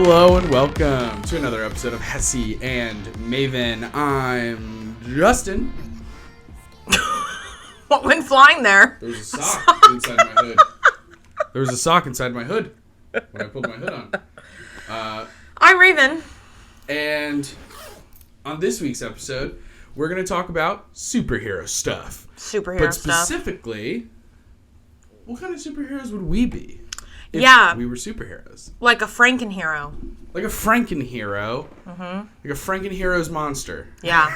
Hello and welcome to another episode of Hessy and Maven. I'm Justin. What went flying there? There was a sock inside my hood. There was a sock inside my hood when I pulled my hood on. I'm Raven. And on this week's episode, we're going to talk about superhero stuff. But specifically, what kind of superheroes would we be? If we were superheroes. Like a Frankenhero. Like a Frankenhero. Mm-hmm. Like a Frankenheroes monster. Yeah.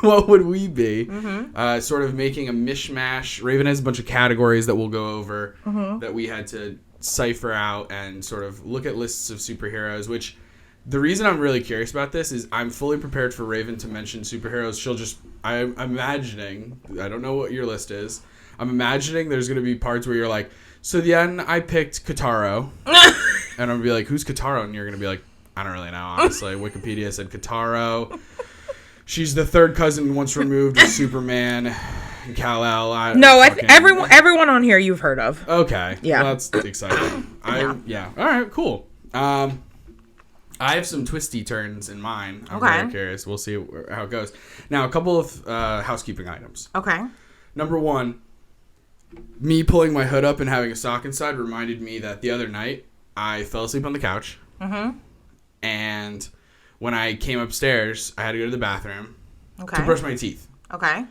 What would we be? Mm-hmm. Sort of making a mishmash. Raven has a bunch of categories that we'll go over that we had to cipher out and sort of look at lists of superheroes, which the reason I'm really curious about this is I'm fully prepared for Raven to mention superheroes. I'm imagining, I don't know what your list is, I'm imagining there's going to be parts where you're like, so then I picked Kataro. And I'm going to be like, who's Kataro? And you're going to be like, I don't really know, honestly. Wikipedia said Kataro. She's the third cousin once removed of Superman and Kal-El. Everyone on here you've heard of. Okay. Yeah. Well, that's exciting. Yeah. All right, cool. I have some twisty turns in mine. I'm very curious. We'll see how it goes. Now, a couple of housekeeping items. Okay. Number one, me pulling my hood up and having a sock inside reminded me that the other night I fell asleep on the couch. Mm-hmm. And when I came upstairs, I had to go to the bathroom to brush my teeth. Okay.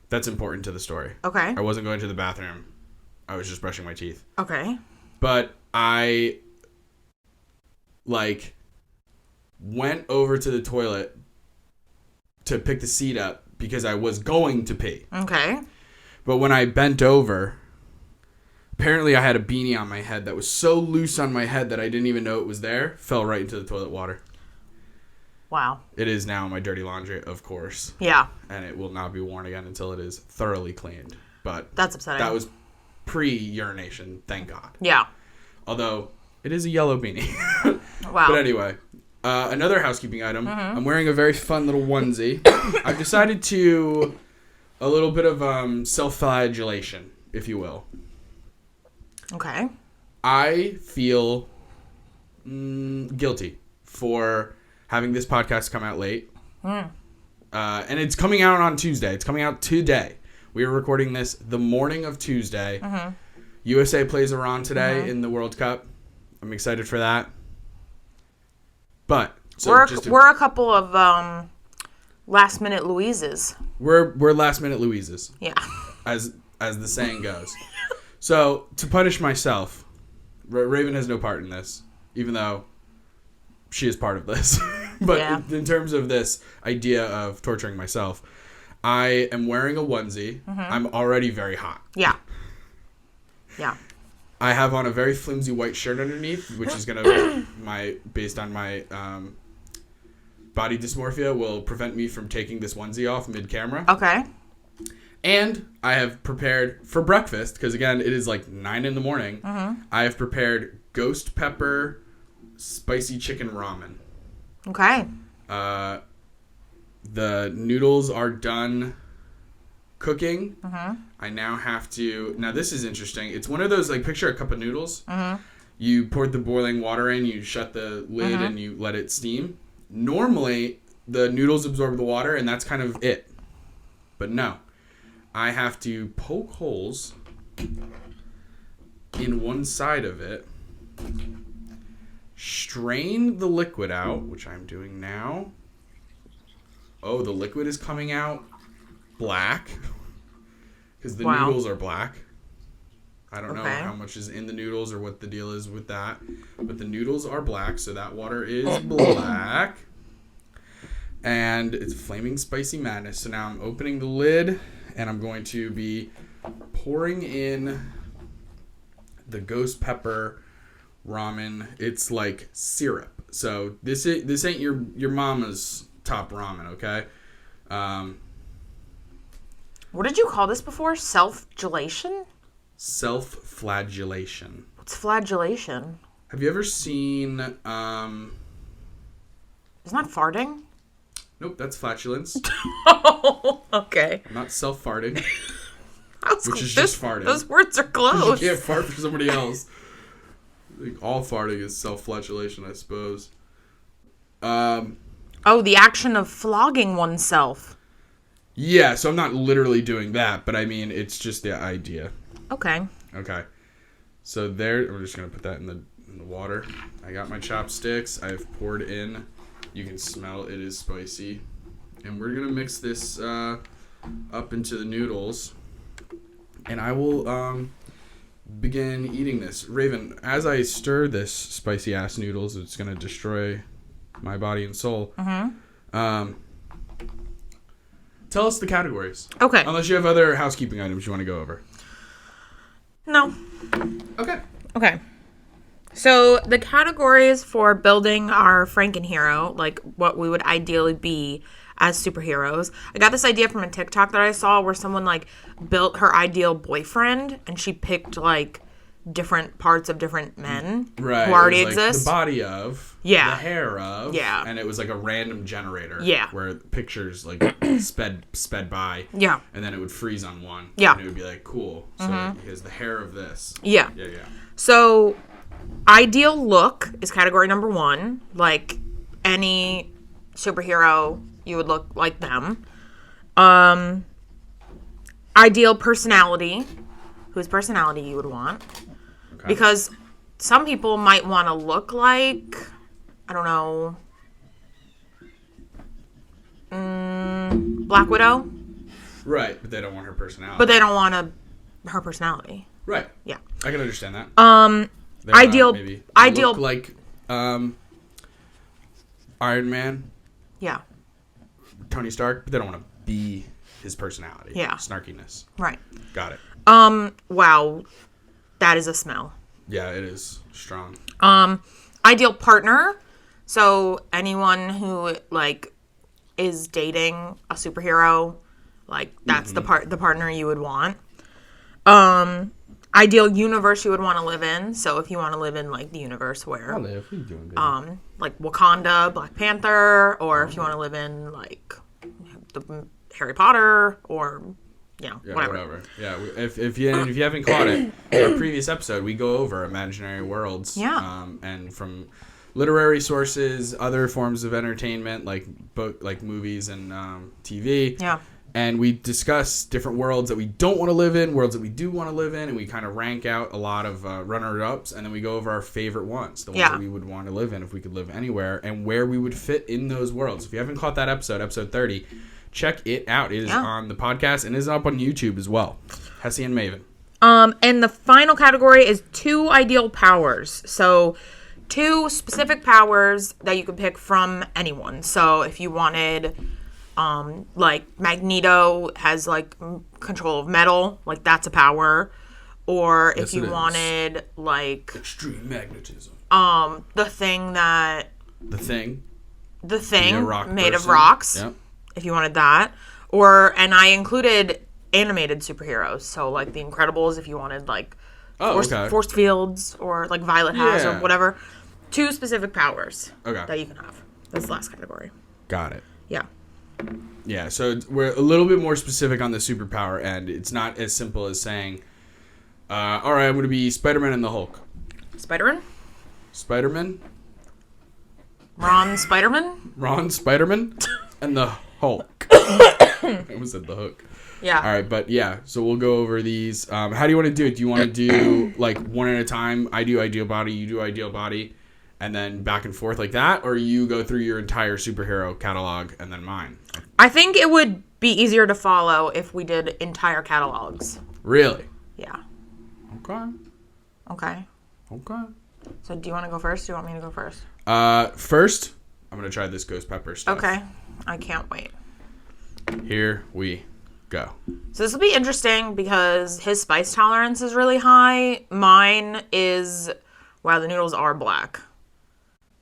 That's important to the story. Okay. I wasn't going to the bathroom. I was just brushing my teeth. Okay. But I, went over to the toilet to pick the seat up because I was going to pee. Okay. But when I bent over, apparently I had a beanie on my head that was so loose on my head that I didn't even know it was there. Fell right into the toilet water. Wow. It is now my dirty laundry, of course. Yeah. And it will not be worn again until it is thoroughly cleaned. But that's upsetting. That was pre-urination, thank God. Yeah. Although, it is a yellow beanie. Wow. But anyway, another housekeeping item. Mm-hmm. I'm wearing a very fun little onesie. I've decided to... a little bit of self-flagellation, if you will. Okay. I feel guilty for having this podcast come out late. And it's coming out on Tuesday. It's coming out today. We are recording this the morning of Tuesday. Mm-hmm. USA plays Iran today in the World Cup. I'm excited for that. But we're a couple of last minute Louises. We're last minute Louises. Yeah. As the saying goes. So, to punish myself, Raven has no part in this, even though she is part of this. But in terms of this idea of torturing myself, I am wearing a onesie. Mm-hmm. I'm already very hot. Yeah. Yeah. I have on a very flimsy white shirt underneath, which is going to, based on my body dysmorphia, will prevent me from taking this onesie off mid-camera. Okay. And I have prepared for breakfast, because again, it is 9 in the morning. Mm-hmm. I have prepared ghost pepper spicy chicken ramen. Okay. The noodles are done cooking. Mm-hmm. I now have to... Now, this is interesting. It's one of those, picture a cup of noodles. Mm-hmm. You pour the boiling water in, you shut the lid, and you let it steam. Normally, the noodles absorb the water, and that's kind of it. But no. I have to poke holes in one side of it, strain the liquid out, which I'm doing now. Oh, the liquid is coming out black, because the noodles are black. I don't know how much is in the noodles or what the deal is with that. But the noodles are black, so that water is black. And it's flaming spicy madness. So now I'm opening the lid, and I'm going to be pouring in the ghost pepper ramen. It's like syrup. So this ain't your mama's top ramen, okay? What did you call this before? Self-gelation? Self-flagellation. What's flagellation? Have you ever seen... Isn't that farting? Nope, that's flatulence. Oh, okay. Not self-farting, which is just farting. Those words are close. You can't fart for somebody else. All farting is self-flagellation, I suppose. The action of flogging oneself. Yeah, so I'm not literally doing that, but I mean, it's just the idea. Okay. So there, we're just going to put that in the water. I got my chopsticks. I've poured in. You can smell it is spicy. And we're going to mix this up into the noodles. And I will begin eating this. Raven, as I stir this spicy-ass noodles, it's going to destroy my body and soul. Mm-hmm. Tell us the categories. Okay. Unless you have other housekeeping items you want to go over. No. Okay. So the categories for building our Frankenhero, like what we would ideally be as superheroes. I got this idea from a TikTok that I saw where someone like built her ideal boyfriend and she picked like different parts of different men who already exist. The body of, the hair of, and it was like a random generator. Yeah, where pictures like sped by. Yeah, and then it would freeze on one. Yeah, and it would be like cool. So he has the hair of this. Yeah. So ideal look is category number 1. Like any superhero, you would look like them. Ideal personality, whose personality you would want. Okay. Because some people might want to look like, I don't know, Black Widow. Right, but they don't want her personality. But they don't want her personality. Right. Yeah. I can understand that. Ideal look like Iron Man. Yeah. Tony Stark, but they don't want to be his personality. Yeah. Snarkiness. Right. Got it. Wow. That is a smell. Yeah, it is strong. Ideal partner. So anyone who like is dating a superhero, like that's the partner you would want. Ideal universe you would want to live in. So if you want to live in like the universe where what are you doing, baby? Like Wakanda, Black Panther, or if you want to live in like the Harry Potter or whatever. Yeah, if you haven't caught it, in our previous episode we go over imaginary worlds. Yeah. And from literary sources, other forms of entertainment like movies and TV. Yeah. And we discuss different worlds that we don't want to live in, worlds that we do want to live in, and we kind of rank out a lot of runner-ups, and then we go over our favorite ones, the ones that we would want to live in if we could live anywhere, and where we would fit in those worlds. If you haven't caught that episode 30, check it out. It is on the podcast and is up on YouTube as well. Hessy and Maven. And the final category is 2 ideal powers. So 2 specific powers that you could pick from anyone. So if you wanted... like Magneto has like control of metal, like that's a power. Or if you wanted like extreme magnetism. The thing made of rocks. Yep. If you wanted that. And I included animated superheroes. So like the Incredibles if you wanted like force fields or like Violet has or whatever. 2 specific powers that you can have. That's the last category. Got it. Yeah. Yeah, so we're a little bit more specific on the superpower end. It's not as simple as saying, all right, I'm going to be Spider-Man and the Hulk. Spider-Man? Spider-Man? Ron Spider-Man? Ron Spider-Man and the Hulk. I almost said the hook. Yeah. All right, but yeah, so we'll go over these. How do you want to do it? Do you want to do like one at a time? I do ideal body, you do ideal body. And then back and forth like that? Or you go through your entire superhero catalog and then mine? I think it would be easier to follow if we did entire catalogs. Really? Yeah. Okay. So do you want to go first? Do you want me to go first? First, I'm going to try this ghost pepper stuff. Okay. I can't wait. Here we go. So this will be interesting because his spice tolerance is really high. Mine is... Wow, the noodles are black.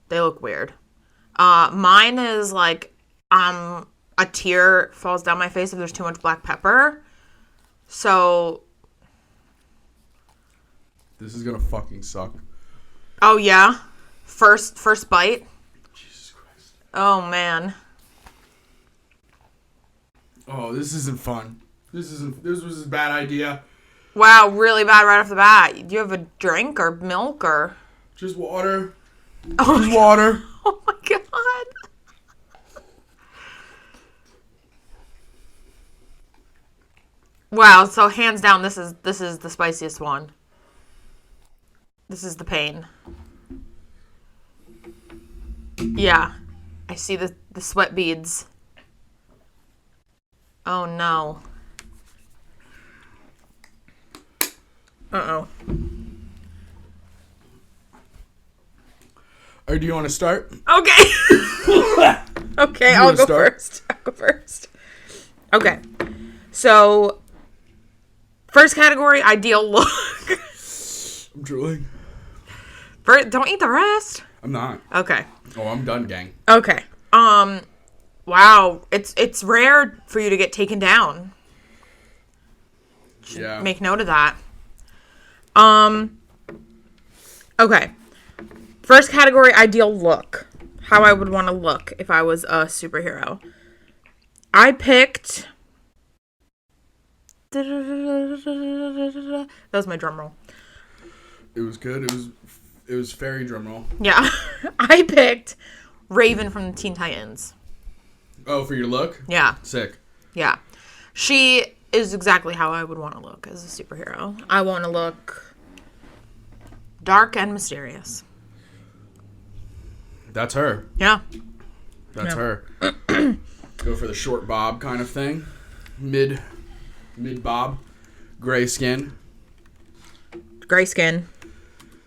They look weird. Mine is like, a tear falls down my face if there's too much black pepper. So. This is gonna fucking suck. Oh, yeah? First bite? Jesus Christ. Oh, man. Oh, this isn't fun. This was a bad idea. Wow, really bad right off the bat. Do you have a drink or milk or? Just water. Oh, just water. Oh my god. Wow, so hands down, this is the spiciest one. This is the pain. Yeah. I see the sweat beads. Oh no. Uh-oh. Or do you want to start? Okay. Okay, I'll go first. Okay. So, first category, ideal look. I'm drooling. Don't eat the rest. I'm not. Okay. Oh, I'm done, gang. Okay. Wow. It's rare for you to get taken down. Yeah. Make note of that. Okay. First category, ideal look. How I would want to look if I was a superhero. I picked... That was my drum roll. It was good. It was fairy drum roll. Yeah. I picked Raven from the Teen Titans. Oh, for your look? Yeah. Sick. Yeah. She is exactly how I would want to look as a superhero. I want to look dark and mysterious. That's her. Yeah. That's her. Go for the short bob kind of thing. Mid bob. Gray skin. Gray skin.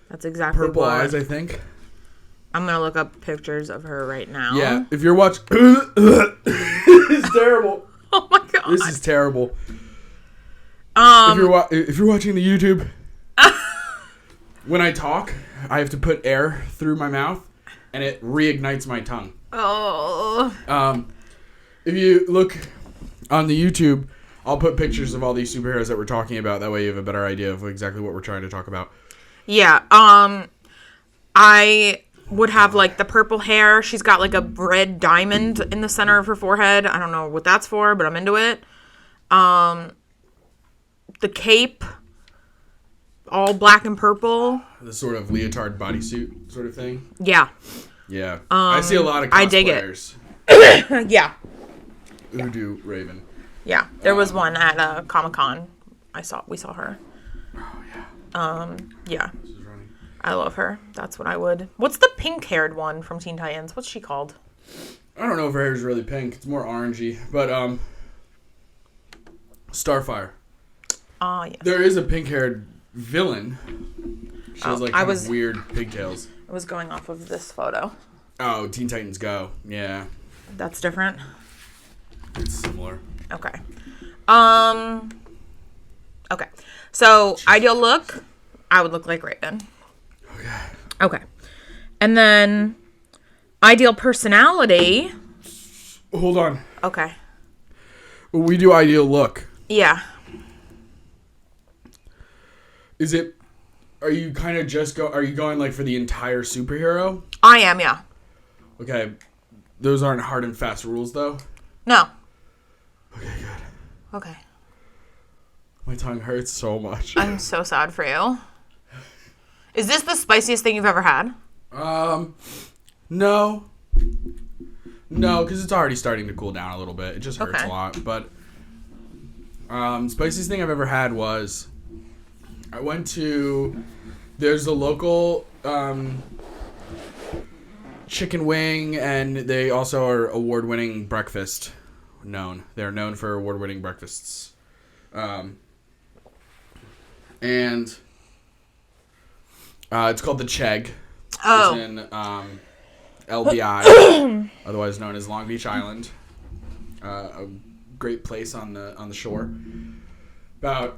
That's exactly Purple what. eyes, I think. I'm going to look up pictures of her right now. Yeah. If you're watching... It's terrible. Oh my god. This is terrible. If you're watching the YouTube, when I talk, I have to put air through my mouth, and it reignites my tongue. Oh. If you look on the YouTube, I'll put pictures of all these superheroes that we're talking about. That way you have a better idea of exactly what we're trying to talk about. Yeah. I would have like the purple hair. She's got like a red diamond in the center of her forehead. I don't know what that's for, but I'm into it. The cape, all black and purple. The sort of leotard bodysuit sort of thing. Yeah. Yeah. I see a lot of cosplayers. I dig it. Yeah. Who do Raven. Yeah. There was one at Comic-Con. We saw her. Oh, yeah. Yeah. I love her. That's what I would. What's the pink-haired one from Teen Titans? What's she called? I don't know if her hair is really pink. It's more orangey. But, Starfire. Oh, yes. There is a pink-haired villain. She has, like, kind of weird pigtails. I was going off of this photo. Oh, Teen Titans Go. Yeah. That's different? It's similar. Okay. Okay. So, ideal look, I would look like Raven. Okay. And then, ideal personality. Hold on. Okay. We do ideal look. Yeah. Are you kind of are you going like for the entire superhero? I am, yeah. Okay. Those aren't hard and fast rules though? No. Okay, good. Okay. My tongue hurts so much. I'm so sad for you. Is this the spiciest thing you've ever had? No. No, because it's already starting to cool down a little bit. It just hurts a lot. But spiciest thing I've ever had was I went to... There's a local chicken wing, and they also are award-winning breakfast known. They're known for award-winning breakfasts. And it's called the Chegg. Oh. It's in LBI, otherwise known as Long Beach Island. A great place on the shore. About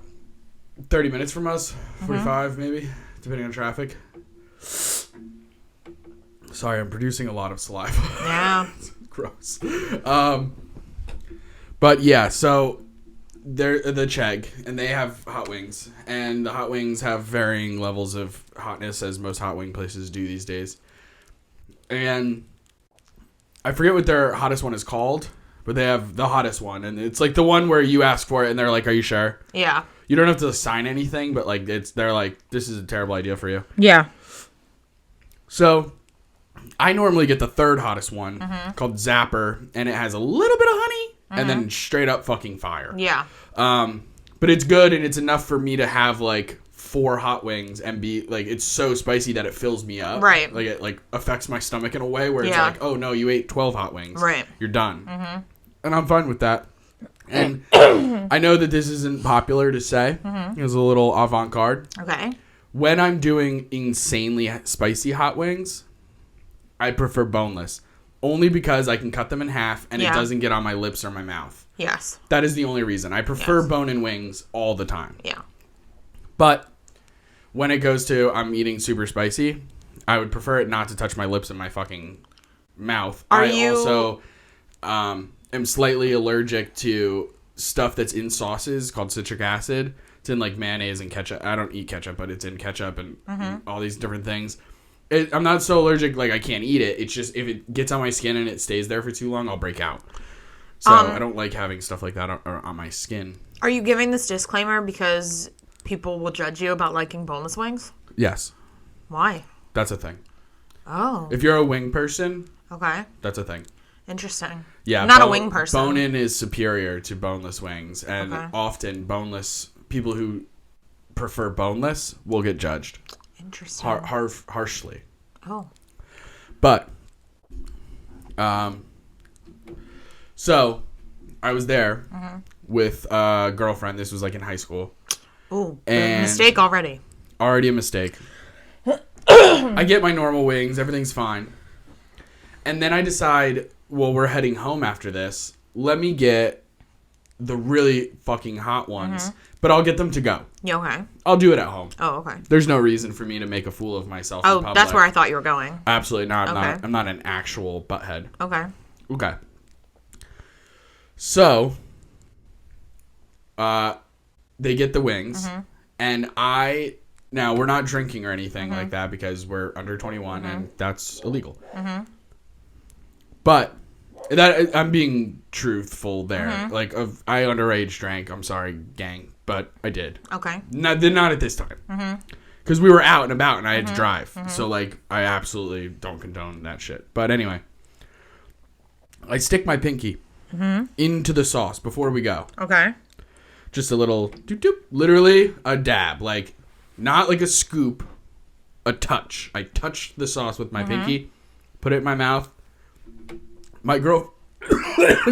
30 minutes from us, 45 maybe, depending on traffic. Sorry, I'm producing a lot of saliva. Yeah. Gross. But yeah, so they're the Chegg, and they have hot wings, and the hot wings have varying levels of hotness, as most hot wing places do these days. And I forget what their hottest one is called, but they have the hottest one, and it's like the one where you ask for it, and they're like, "Are you sure?" Yeah. You don't have to sign anything, but like they're like, "This is a terrible idea for you." Yeah. So I normally get the third hottest one called Zapper, and it has a little bit of honey and then straight up fucking fire. Yeah. But it's good, and it's enough for me to have, like, 4 hot wings and be, like, it's so spicy that it fills me up. Right. Like, it, like, affects my stomach in a way where it's like, oh, no, you ate 12 hot wings. Right. You're done. Mm-hmm. And I'm fine with that. And I know that this isn't popular to say. Mm-hmm. It's a little avant-garde. Okay. When I'm doing insanely spicy hot wings, I prefer boneless. Only because I can cut them in half and it doesn't get on my lips or my mouth. Yes. That is the only reason. I prefer bone-in wings all the time. Yeah. But when it goes to I'm eating super spicy, I would prefer it not to touch my lips and my fucking mouth. I also am slightly allergic to stuff that's in sauces called citric acid. It's in like mayonnaise and ketchup. I don't eat ketchup, but it's in ketchup and all these different things. I'm not so allergic, like I can't eat it. It's just if it gets on my skin and it stays there for too long, I'll break out. So I don't like having stuff like that on my skin. Are you giving this disclaimer because people will judge you about liking boneless wings? Yes. Why? That's a thing. Oh. If you're a wing person, okay, that's a thing. Interesting. Yeah, I'm not a wing person. Bone-in is superior to boneless wings, and often boneless people who prefer boneless will get judged. Interesting. Harshly. Oh. But, so I was there with a girlfriend. This was like in high school. Oh, mistake already. Already a mistake. I get my normal wings. Everything's fine. And then I decide, well, we're heading home after this. Let me get the really fucking hot ones. But I'll get them to go. Yeah, okay. I'll do it at home. Oh, okay. There's no reason for me to make a fool of myself in public. That's where I thought you were going. Absolutely not. Okay. I'm not an actual butthead. Okay. Okay. So, they get the wings. And now we're not drinking or anything like that because we're under 21 and that's illegal. But that I'm being truthful there. Like, I underage drank. I'm sorry, gang, but I did. Okay. Not at this time. Because we were out and about and I had to drive. So, like, I absolutely don't condone that shit. But anyway, I stick my pinky into the sauce before we go. Okay. Just a little doop doop. Literally a dab. Like, not like a scoop. A touch. I touch the sauce with my pinky. Put it in my mouth. My girl...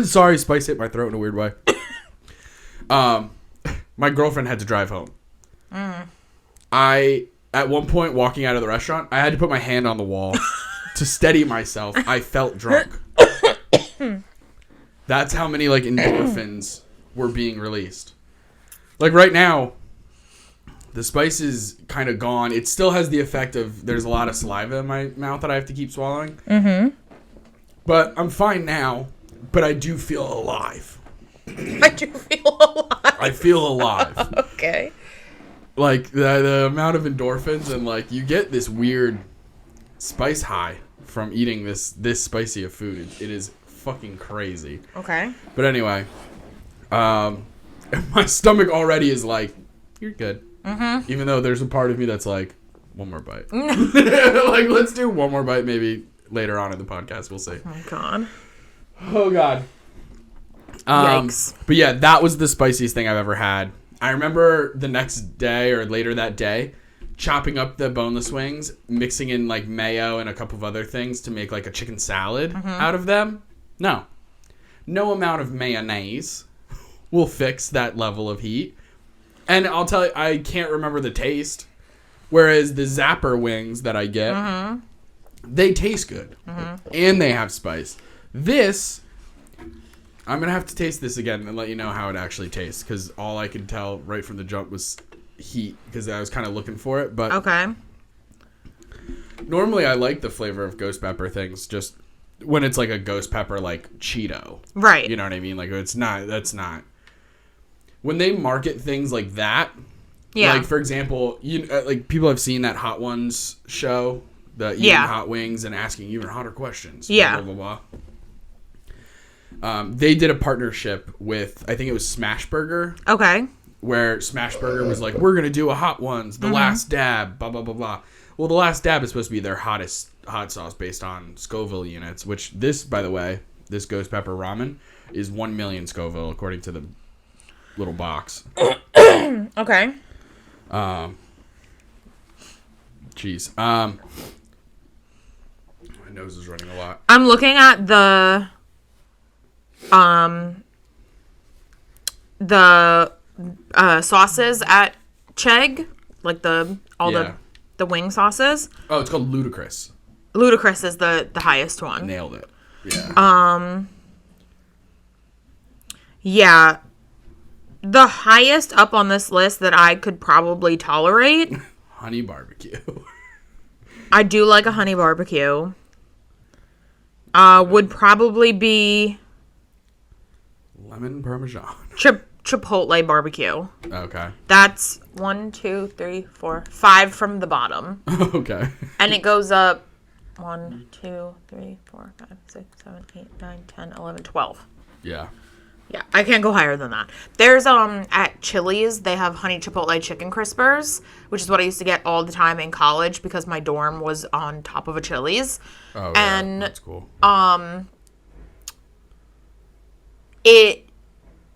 Sorry, spice hit my throat in a weird way. My girlfriend had to drive home. At one point, walking out of the restaurant, I had to put my hand on the wall to steady myself. I felt drunk. That's how many, like, endorphins were being released. Like, right now, the spice is kind of gone. It still has the effect of there's a lot of saliva in my mouth that I have to keep swallowing. But I'm fine now, but I do feel alive. I do feel alive. I feel alive. Okay. Like, the amount of endorphins and, like, you get this weird spice high from eating this spicy of food. It is fucking crazy. Okay. But anyway, my stomach already is like, you're good. Even though there's a part of me that's like, one more bite. Like, let's do one more bite maybe later on in the podcast. We'll see. Oh, my God. Oh, God. Yikes. But yeah, that was the spiciest thing I've ever had. I remember the next day or later that day, chopping up the boneless wings, mixing in like mayo and a couple of other things to make like a chicken salad out of them. No amount of mayonnaise will fix that level of heat. And I'll tell you, I can't remember the taste. Whereas the Zapper wings that I get, they taste good. And they have spice. This, I'm going to have to taste this again and let you know how it actually tastes. Because all I could tell right from the jump was heat. Because I was kind of looking for it. But okay. Normally I like the flavor of ghost pepper things. Just when it's like a ghost pepper like Cheeto. Right. You know what I mean? Like, it's not, that's not. When they market things like that, like, for example, like, people have seen that Hot Ones show, the eating hot wings and asking even hotter questions. Yeah. Blah, blah, blah. They did a partnership with, I think it was Smashburger. Okay. Where Smashburger was like, we're going to do a Hot Ones, the last dab, blah, blah, blah, blah. Well, the last dab is supposed to be their hottest hot sauce based on Scoville units, which this, by the way, this ghost pepper ramen is 1 million Scoville according to the little box. Okay. Jeez. My nose is running a lot. I'm looking at the sauces at Chegg, like the wing sauces. Oh, it's called Ludicrous. Ludicrous is the highest one. Nailed it. Yeah. Yeah. The highest up on this list that I could probably tolerate. Honey barbecue. I do like a honey barbecue. Would probably be Lemon Parmesan. Chipotle barbecue. Okay. That's 1, 2, 3, 4, 5 from the bottom. Okay. And it goes up 1, 2, 3, 4, 5, 6, 7, 8, 9, 10, 11, 12. Yeah. Yeah, I can't go higher than that. There's at Chili's, they have honey chipotle chicken crispers, which is what I used to get all the time in college because my dorm was on top of a Chili's. Oh, and yeah, that's cool.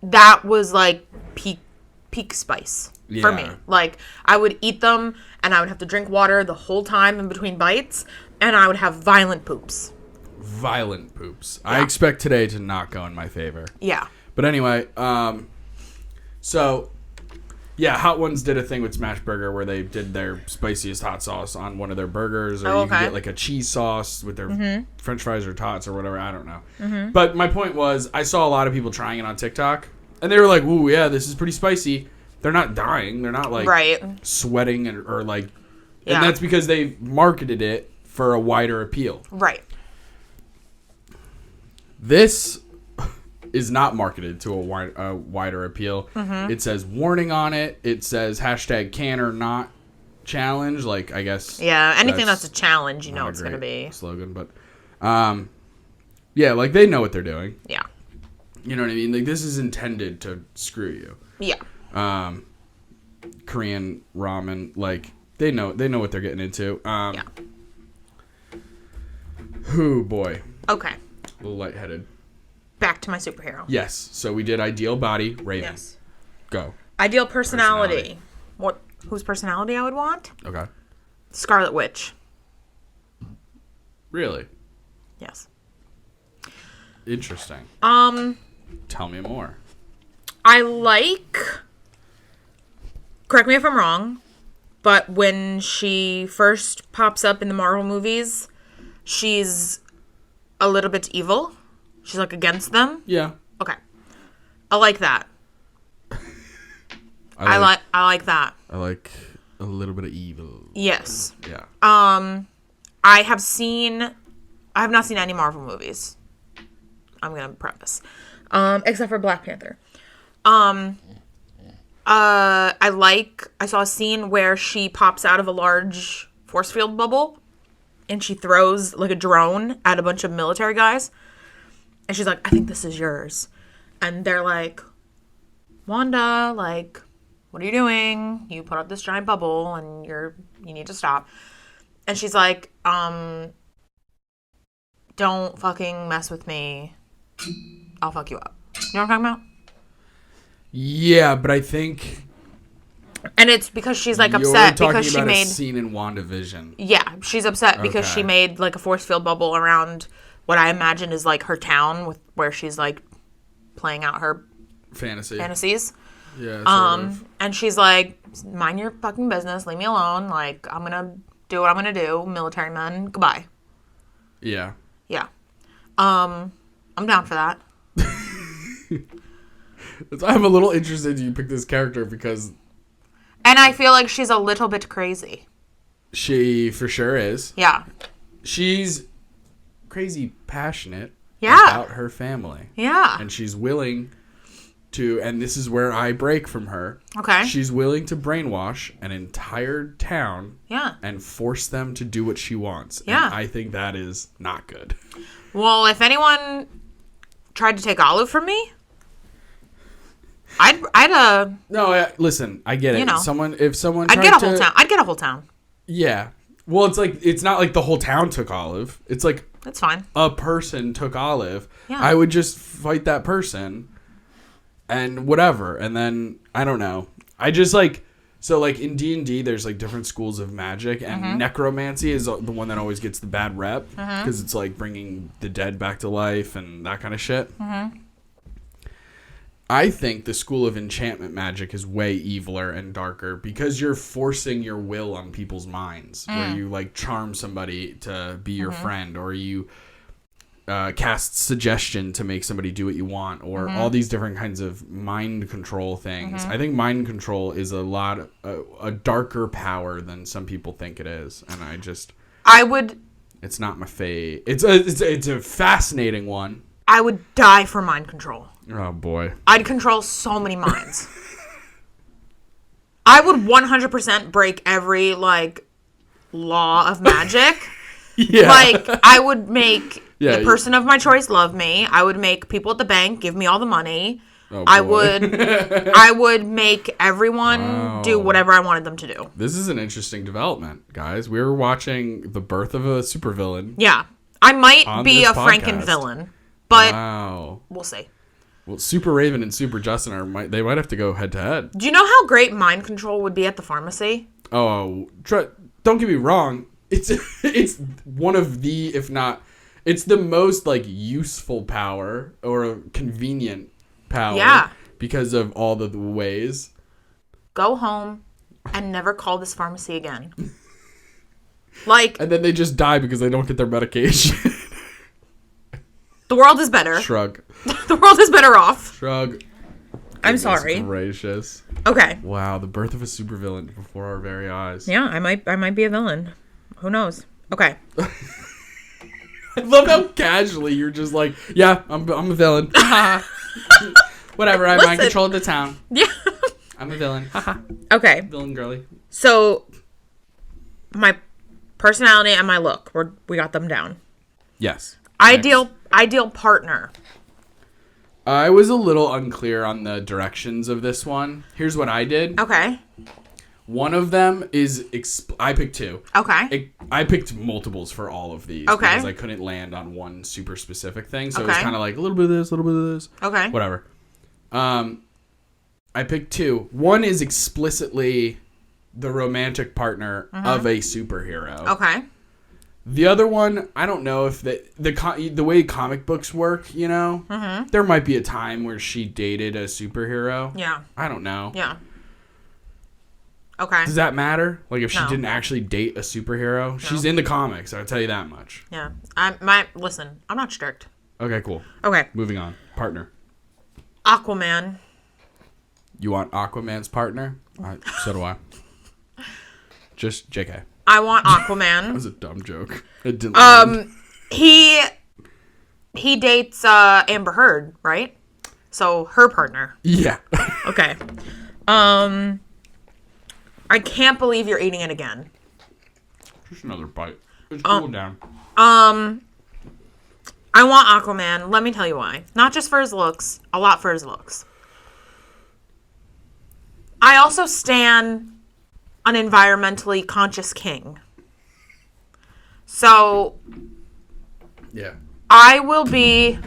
That was like peak spice for me. Like, I would eat them and I would have to drink water the whole time in between bites, and I would have violent poops. Violent poops. Yeah. I expect today to not go in my favor. Yeah. But anyway, so yeah, Hot Ones did a thing with Smash Burger where they did their spiciest hot sauce on one of their burgers, or you can get like a cheese sauce with their French fries or tots or whatever. I don't know. Mm-hmm. But my point was, I saw a lot of people trying it on TikTok, and they were like, "Ooh, yeah, this is pretty spicy." They're not dying. They're not like sweating or like, and that's because they marketed it for a wider appeal. Right. This is not marketed to a wider appeal. Mm-hmm. It says warning on it. It says #can or not challenge. Like, I guess. Yeah, anything that's a challenge, you know it's going to be. Slogan, but yeah, like they know what they're doing. Yeah. You know what I mean? Like, this is intended to screw you. Yeah. Korean ramen, like they know what they're getting into. Yeah. Oh boy. Okay. A little lightheaded. Back to my superhero. Yes. So we did ideal body, Raven. Yes. Go. Ideal personality. Whose personality I would want? Okay. Scarlet Witch. Really? Yes. Interesting. Tell me more. I like, correct me if I'm wrong, but when she first pops up in the Marvel movies, she's a little bit evil. She's like against them. Yeah. Okay. I like that. I like that. I like a little bit of evil. Yes. Yeah. I have not seen any Marvel movies. I'm gonna preface. Except for Black Panther. I saw a scene where she pops out of a large force field bubble and she throws like a drone at a bunch of military guys. And she's like, I think this is yours. And they're like, Wanda, like, what are you doing? You put up this giant bubble and you need to stop. And she's like, don't fucking mess with me. I'll fuck you up. You know what I'm talking about? Yeah, but I think... And it's because she's like upset because she made a scene in WandaVision. Yeah, she's upset because she made like a force field bubble around what I imagine is like her town where she's like playing out her fantasies. Yeah. Sort of. And she's like, mind your fucking business, leave me alone. Like, I'm gonna do what I'm gonna do. Military men, goodbye. Yeah. Yeah. I'm down for that. I'm a little interested you picked this character because... And I feel like she's a little bit crazy. She for sure is. Yeah. She's crazy passionate about her family. Yeah. And she's willing to, and this is where I break from her. Okay. She's willing to brainwash an entire town. Yeah. And force them to do what she wants. Yeah. And I think that is not good. Well, if anyone tried to take Olive from me, I'd No, listen, I get it. You know, if someone I'd get a whole town. I'd get a whole town. Yeah. Well, it's not like the whole town took Olive. It's like that's fine. A person took Olive. Yeah. I would just fight that person and whatever. And then I don't know. I just like... So, like, in D&D, there's, like, different schools of magic, and necromancy is the one that always gets the bad rep, because it's, like, bringing the dead back to life and that kind of shit. I think the school of enchantment magic is way eviler and darker, because you're forcing your will on people's minds, where you, like, charm somebody to be your friend, or you... cast suggestion to make somebody do what you want, or all these different kinds of mind control things. I think mind control is a darker power than some people think it is, and it's not my fave. It's a fascinating one. I would die for mind control. Oh boy, I'd control so many minds. I would 100% break every like law of magic. Yeah. Like, I would make the person of my choice love me. I would make people at the bank give me all the money. Oh, I would make everyone do whatever I wanted them to do. This is an interesting development, guys. We were watching the birth of a supervillain. Yeah. I might be a Frankenvillain, but we'll see. Well, Super Raven and Super Justin they might have to go head to head. Do you know how great mind control would be at the pharmacy? Oh, don't get me wrong. It's one of the, if not, it's the most like useful power or convenient power. Yeah. Because of all the ways. Go home and never call this pharmacy again. Like. And then they just die because they don't get their medication. The world is better. Shrug. The world is better off. Shrug. I'm sorry. Gracious. Okay. Wow, the birth of a supervillain before our very eyes. Yeah, I might be a villain. Who knows? Okay. I love how casually you're just like, yeah, I'm a villain. Whatever, I mind controlled the town. Yeah. I'm a villain. Okay. Villain girly. So, my personality and my look, we got them down. Yes. Ideal partner. I was a little unclear on the directions of this one. Here's what I did. Okay. One of them is... I picked two. Okay. I picked multiples for all of these. Okay. Because I couldn't land on one super specific thing. So it was kind of like a little bit of this, a little bit of this. Okay. Whatever. I picked two. One is explicitly the romantic partner of a superhero. Okay. The other one, I don't know if the way comic books work, you know? There might be a time where she dated a superhero. Yeah. I don't know. Yeah. Okay. Does that matter? Like, if she didn't actually date a superhero? No. She's in the comics, I'll tell you that much. Yeah. Listen, I'm not strict. Okay, cool. Okay. Moving on. Partner. Aquaman. You want Aquaman's partner? So do I. Just JK. I want Aquaman. That was a dumb joke. It didn't He dates Amber Heard, right? So her partner. Yeah. Okay. I can't believe you're eating it again. Just another bite. It's cool down. I want Aquaman. Let me tell you why. Not just for his looks. A lot for his looks. I also stan an environmentally conscious king. So... Yeah. I will be...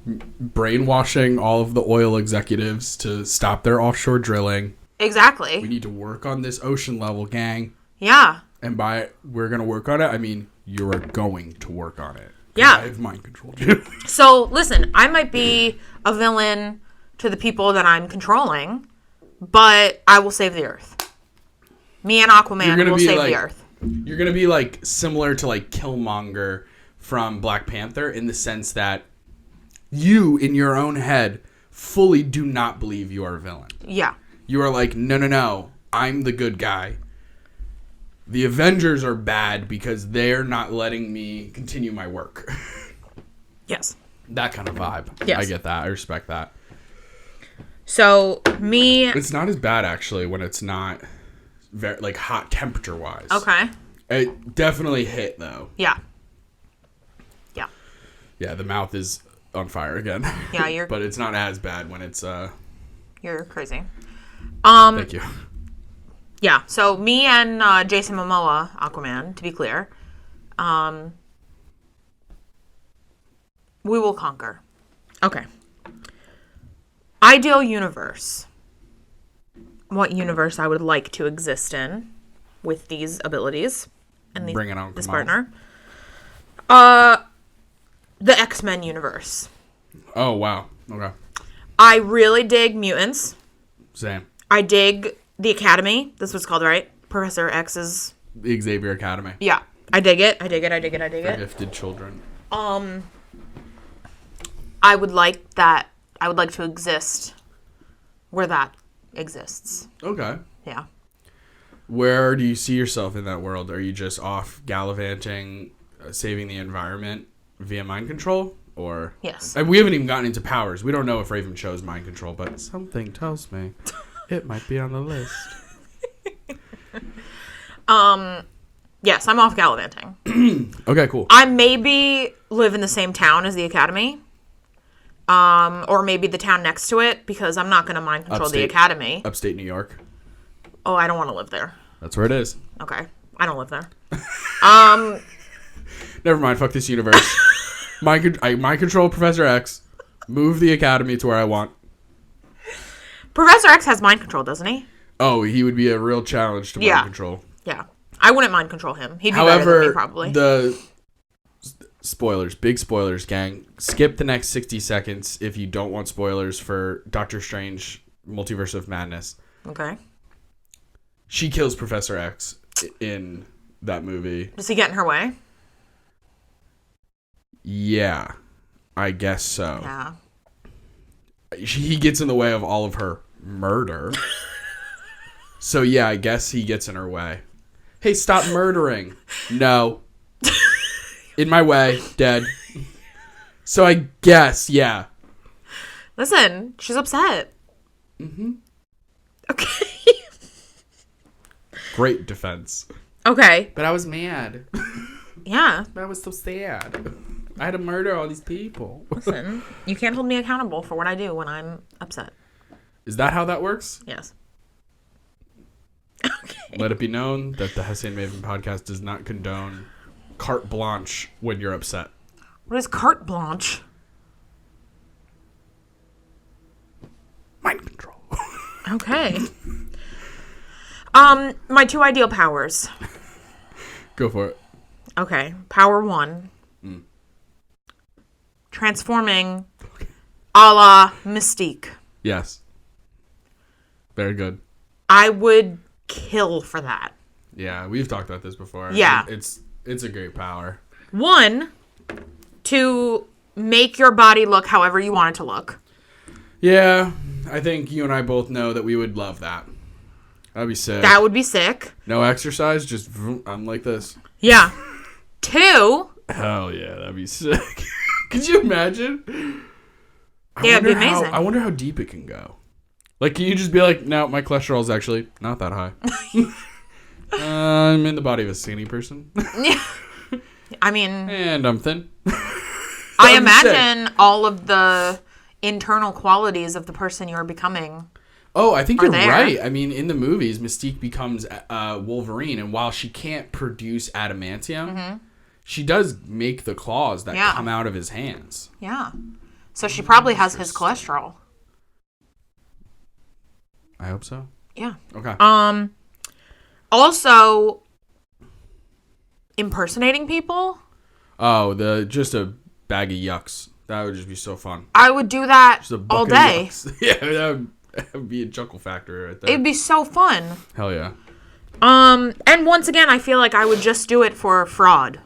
brainwashing all of the oil executives to stop their offshore drilling. Exactly. We need to work on this ocean level, gang. Yeah. And by we're going to work on it, I mean you're going to work on it. Yeah. I've mind controlled you. So, listen, I might be a villain to the people that I'm controlling, but I will save the Earth. Me and Aquaman will save the Earth. You're going to be like similar to like Killmonger from Black Panther in the sense that you, in your own head, fully do not believe you are a villain. Yeah. You are like, no, I'm the good guy. The Avengers are bad because they're not letting me continue my work. Yes. That kind of vibe. Yes. I get that. I respect that. So, me... It's not as bad, actually, when it's not very, like, hot temperature-wise. Okay. It definitely hit, though. Yeah. Yeah. Yeah, the mouth is on fire again. Yeah, you're... But it's not as bad when it's, You're crazy. Thank you. Yeah, so me and Jason Momoa, Aquaman, to be clear, we will conquer. Okay. Ideal universe. what universe I would like to exist in with these abilities and Bring it on, this come on. partner. The X-Men universe. Oh, wow. Okay. I really dig mutants. Same. I dig the Academy. This was called, right? Professor X's. The Xavier Academy. Yeah. I dig it. I dig it. For gifted children. I would like that. I would like to exist where that exists. Okay. Yeah. Where do you see yourself in that world? Are you just off gallivanting, saving the environment via mind control? Or yes. We haven't even gotten into powers. We don't know if Raven chose mind control, but something tells me it might be on the list. Yes, I'm off gallivanting. Okay, cool. I maybe live in the same town as the Academy. Or maybe the town next to it, because I'm not going to mind control the Academy. Upstate New York. Oh, I don't want to live there. That's where it is. Okay. I don't live there. Never mind. Fuck this universe. Mind control Professor X. Move the Academy to where I want. Professor X has mind control, doesn't he? Oh, he would be a real challenge to mind control. Yeah. I wouldn't mind control him. He'd be However, better than me, probably. The spoilers, big spoilers, gang. Skip the next 60 seconds if you don't want spoilers for Doctor Strange Multiverse of Madness. Okay. She kills Professor X in that movie. Does he get in her way? Yeah, I guess so. Yeah. He gets in the way of all of her murder. So yeah, I guess he gets in her way. Hey, stop murdering. No. In my way, dead. So I guess, yeah. Listen, she's upset. Mm-hmm. Okay. Great defense. Okay. But I was mad. Yeah. But I was so sad. I had to murder all these people. Listen, you can't hold me accountable for what I do when I'm upset. Is that how that works? Yes. Okay. Let it be known that the Hessy Maven podcast does not condone carte blanche when you're upset. What is carte blanche? Mind control. Okay. My 2 ideal powers. Go for it. Okay. Power 1. Transforming a la Mystique. Yes. Very good. I would kill for that. Yeah, we've talked about this before. Yeah. It's a great power. 1, to make your body look however you want it to look. Yeah, I think you and I both know that we would love that. That'd be sick. That would be sick. No exercise, just vroom, I'm like this. Yeah. 2. Hell yeah, that'd be sick. Could you imagine? Yeah, it'd be amazing. I wonder how deep it can go. Like, can you just be like, no, my cholesterol's actually not that high. I'm in the body of a skinny person. Yeah. I mean... And I'm thin. I imagine all of the internal qualities of the person you're becoming. Oh, I think you're there. right. I mean, in the movies, Mystique becomes Wolverine, and while she can't produce adamantium, she does make the claws that come out of his hands. Yeah. So she probably has his cholesterol. I hope so. Yeah. Okay. Also, impersonating people. Oh, just a bag of yucks. That would just be so fun. I would do that Just a all bucket day. of yucks. Yeah, that would be a chuckle factory right there. It'd be so fun. Hell yeah. And once again, I feel like I would just do it for fraud.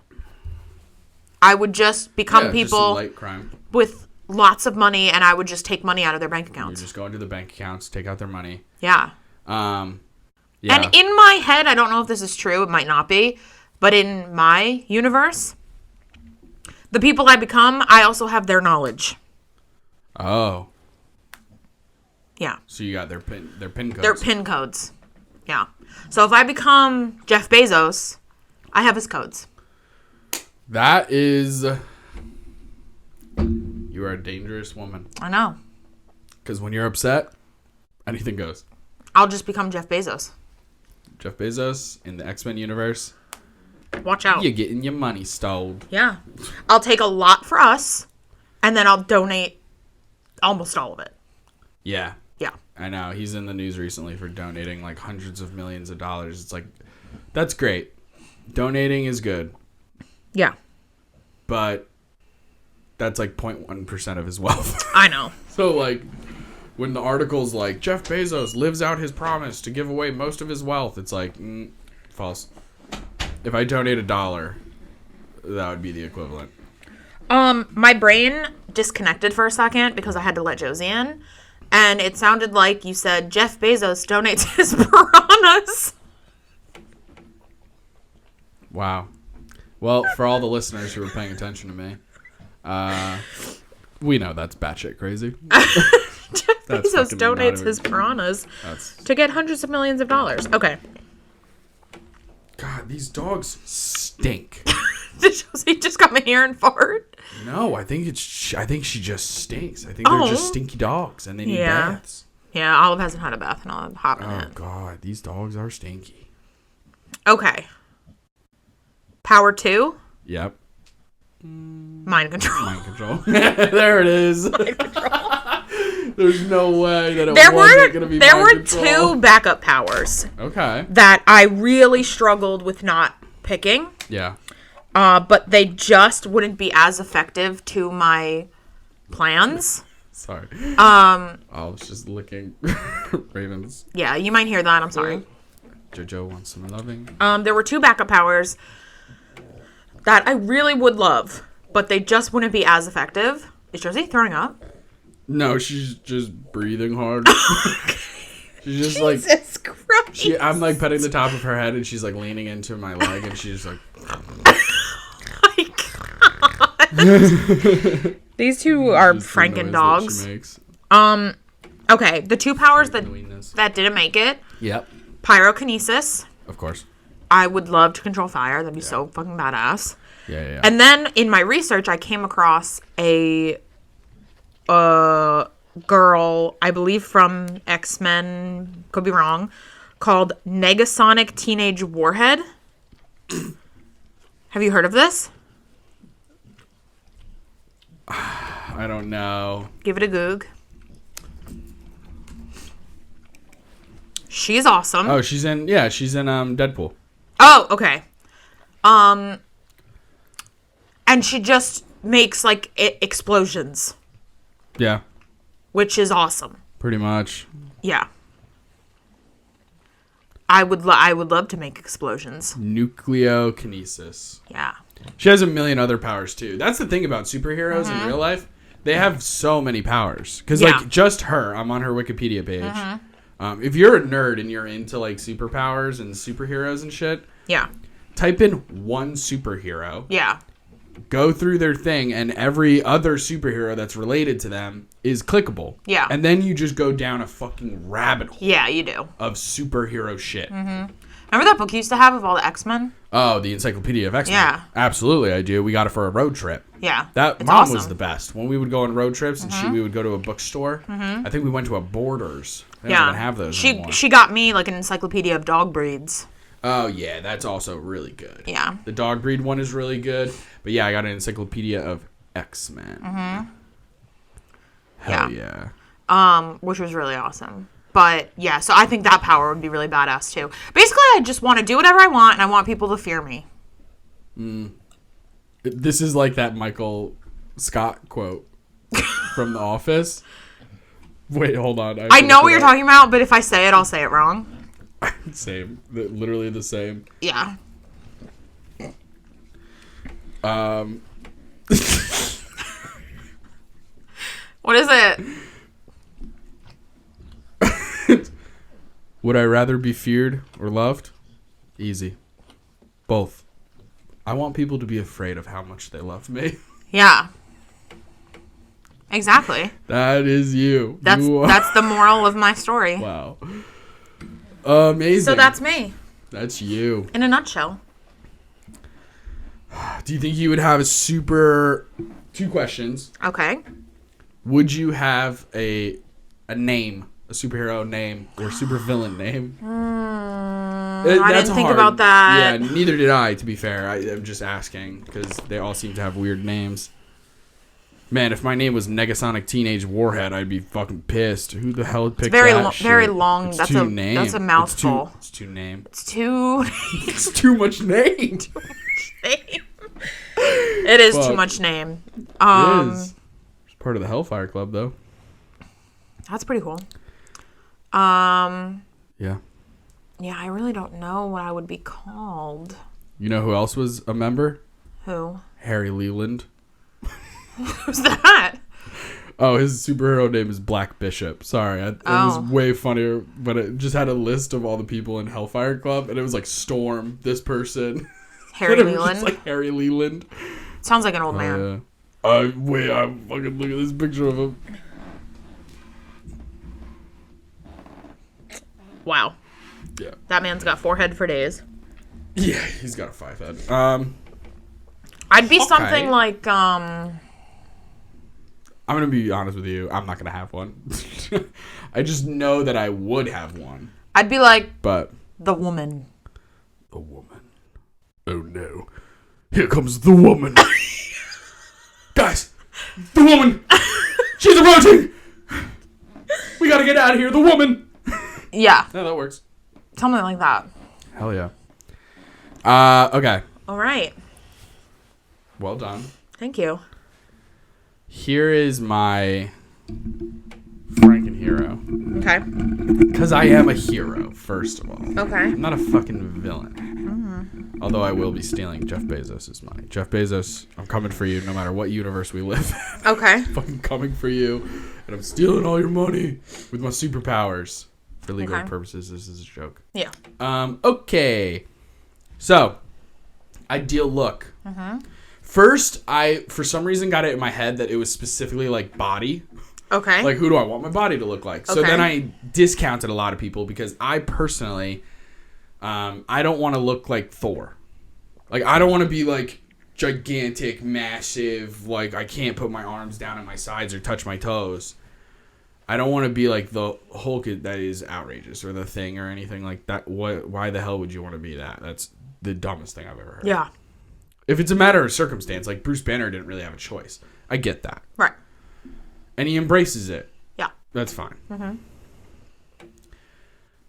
I would just become people just light crime. with lots of money, and I would just take money out of their bank You accounts. just go into the bank accounts, take out their money. Yeah. Yeah. And in my head, I don't know if this is true, it might not be, but in my universe, the people I become, I also have their knowledge. Oh. Yeah. So you got their pin codes. Their pin codes. Yeah. So if I become Jeff Bezos, I have his codes. That is... You are a dangerous woman. I know. Because when you're upset, anything goes. I'll just become Jeff Bezos. Jeff Bezos in the X-Men universe. Watch out. You're getting your money stole. Yeah. I'll take a lot for us, and then I'll donate almost all of it. Yeah. Yeah. I know. He's in the news recently for donating like hundreds of millions of dollars. It's like, that's great. Donating is good. Yeah. But that's like 0.1% of his wealth. I know. So like when the article's like, Jeff Bezos lives out his promise to give away most of his wealth, it's like, false. If I donate $1, that would be the equivalent. My brain disconnected for a second because I had to let Josie in. And it sounded like you said Jeff Bezos donates his piranhas. Wow. Well, for all the listeners who were paying attention to me, we know that's batshit crazy. Jeff Bezos donates his piranhas to get hundreds of millions of dollars. Okay. God, these dogs stink. Did Josie just come in here and fart? No, I think she just stinks. I think they're just stinky dogs and they need baths. Yeah, Olive hasn't had a bath in a hot minute. Oh, God. These dogs are stinky. Okay. Power 2? Yep. Mind control. Mind control. There it is. Mind control. There's no way that it wasn't going to be There mind were control. 2 backup powers. Okay. That I really struggled with not picking. Yeah. But they just wouldn't be as effective to my plans. Sorry. I was just licking Raven's. Yeah, you might hear that. I'm sorry. Jojo wants some loving. There were 2 backup powers that I really would love, but they just wouldn't be as effective. Is Josie throwing up? No, she's just breathing hard. She's just Jesus Christ. I'm like petting the top of her head and she's like leaning into my leg and she's like. My God. These 2 are Franken dogs. Okay, the 2 powers that didn't make it. Yep. Pyrokinesis. Of course. I would love to control fire. That'd be so fucking badass. Yeah. And then in my research, I came across a girl, I believe from X-Men, could be wrong, called Negasonic Teenage Warhead. Have you heard of this? I don't know. Give it a goog. She's awesome. Oh, she's in Deadpool. Oh, okay. And she just makes like explosions. Yeah. Which is awesome. Pretty much. Yeah. I would love to make explosions. Nucleokinesis. Yeah. She has a million other powers too. That's the thing about superheroes in real life. They have so many powers. Because like just her, I'm on her Wikipedia page. If you're a nerd and you're into like superpowers and superheroes and shit, type in one superhero. Yeah. Go through their thing, and every other superhero that's related to them is clickable. Yeah. And then you just go down a fucking rabbit hole. Yeah, you do. Of superhero shit. Remember that book you used to have of all the X-Men? Oh, the Encyclopedia of X-Men. Yeah. Absolutely, I do. We got it for a road trip. Yeah. That it's mom awesome. was the best. When we would go on road trips and we would go to a bookstore. I think we went to a Borders. They don't even have those anymore. She got me like an encyclopedia of dog breeds. Oh, yeah, that's also really good. Yeah. The dog breed one is really good. But yeah, I got an encyclopedia of X-Men. Hell yeah. Which was really awesome. But yeah, so I think that power would be really badass too. Basically, I just want to do whatever I want and I want people to fear me. This is like that Michael Scott quote from The Office. Wait, hold on. I know what you're talking about, but if I say it, I'll say it wrong. Same. Literally the same. Yeah. What is it? Would I rather be feared or loved? Easy. Both. I want people to be afraid of how much they love me. Yeah. Exactly. That is you. That's the moral of my story. Wow. Amazing. So that's me. That's you. In a nutshell. Do you think you would have two questions? Okay. Would you have a name, a superhero name, or supervillain name? I didn't think about that. Yeah, neither did I, to be fair. I'm just asking, because they all seem to have weird names. Man, if my name was Negasonic Teenage Warhead, I'd be fucking pissed. Who the hell picked very that shit? very long. It's That's too a name. that's a mouthful. It's too name. It's too. It's too much name. It is too much name. It is. It's part of the Hellfire Club, though. That's pretty cool. Yeah. Yeah, I really don't know what I would be called. You know who else was a member? Who? Harry Leland. Who's that? Oh, his superhero name is Black Bishop. Sorry, it was way funnier, but it just had a list of all the people in Hellfire Club, and it was like Storm, this person. Harry Leland? Just like Harry Leland. Sounds like an old man. Yeah. Wait, I fucking look at this picture of him. Wow. Yeah. That man's got 4 head for days. Yeah, he's got a 5 head. I'd be something like, I'm going to be honest with you. I'm not going to have one. I just know that I would have one. I'd be like, but the woman. The woman. Oh no. Here comes the woman. Guys, the woman. She's approaching. We got to get out of here. The woman. Yeah. No, that works. Something like that. Hell yeah. Okay. All right. Well done. Thank you. Here is my Frankenhero. Okay. Because I am a hero, first of all. Okay. I'm not a fucking villain. Mm-hmm. Although I will be stealing Jeff Bezos' money. Jeff Bezos, I'm coming for you no matter what universe we live in. Okay. I'm fucking coming for you. And I'm stealing all your money with my superpowers. For legal purposes, this is a joke. Yeah. Okay. So, ideal look. Mm-hmm. First, I, for some reason, got it in my head that it was specifically, like, body. Okay. Like, who do I want my body to look like? So then I discounted a lot of people because I personally, I don't want to look like Thor. Like, I don't want to be, like, gigantic, massive, like, I can't put my arms down at my sides or touch my toes. I don't want to be like the Hulk that is outrageous or the Thing or anything like that. Why the hell would you want to be that? That's the dumbest thing I've ever heard. Yeah. If it's a matter of circumstance, like Bruce Banner didn't really have a choice. I get that. Right. And he embraces it. Yeah. That's fine. Mm-hmm.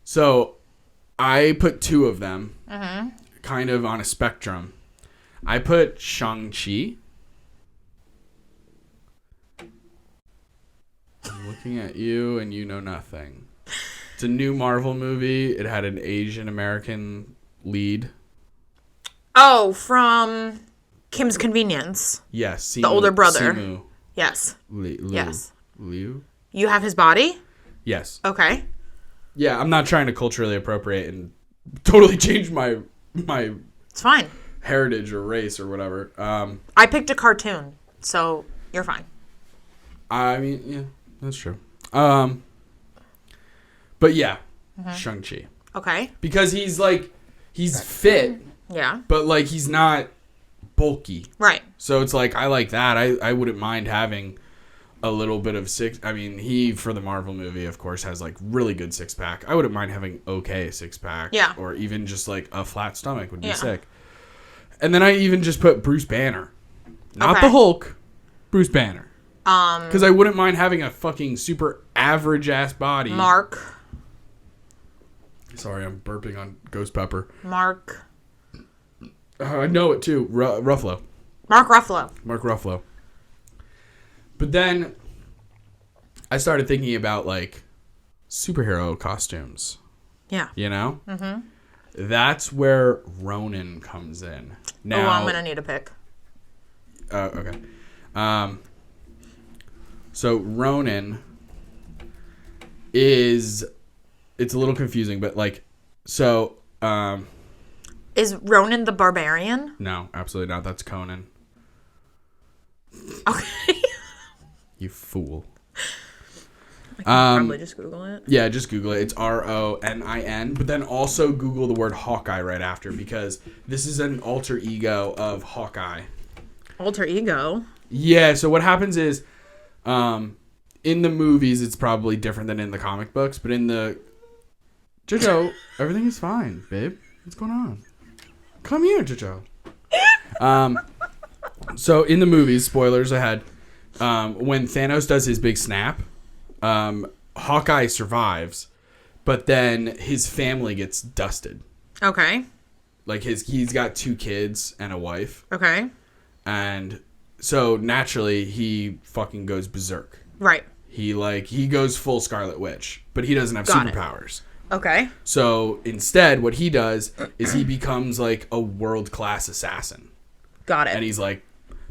So I put 2 of them kind of on a spectrum. I put Shang-Chi. I'm looking at you and you know nothing. It's a new Marvel movie. It had an Asian American lead. Oh, from Kim's Convenience. Yes. Simu, the older brother. Simu. Yes. Yes. Liu? You have his body? Yes. Okay. Yeah, I'm not trying to culturally appropriate and totally change my It's fine. heritage or race or whatever. I picked a cartoon, so you're fine. I mean, yeah, that's true. But yeah, Shang-Chi. Okay. Because he's fit, Yeah. but like he's not bulky. Right. So it's like I like that. I wouldn't mind having a little bit of six. I mean, he for the Marvel movie, of course, has like really good 6-pack. I wouldn't mind having okay 6-pack. Yeah. Or even just like a flat stomach would be sick. And then I even just put Bruce Banner, not the Hulk, Bruce Banner. Because I wouldn't mind having a fucking super average ass body. Mark. Sorry, I'm burping on Ghost Pepper. Mark. I know it too. Ruffalo. Mark Ruffalo. Mark Ruffalo. But then I started thinking about like superhero costumes. Yeah. You know? Mm-hmm. That's where Ronin comes in. Now, I'm going to need a pick. Okay. So Ronin is, it's a little confusing, but like, so. Is Ronin the Barbarian? No, absolutely not. That's Conan. Okay. You fool. I can probably just Google it. Yeah, just Google it. It's Ronin, but then also Google the word Hawkeye right after because this is an alter ego of Hawkeye. Alter ego? Yeah, so what happens is in the movies it's probably different than in the comic books, but in the Jojo, everything is fine, babe. What's going on? Come here, Jojo. So in the movies, spoilers ahead, when Thanos does his big snap, Hawkeye survives, but then his family gets dusted. Okay. Like he's got 2 kids and a wife. Okay. And so naturally he fucking goes berserk. Right. He goes full Scarlet Witch, but he doesn't have superpowers. Okay. So instead what he does is he becomes like a world-class assassin. Got it. And he's like,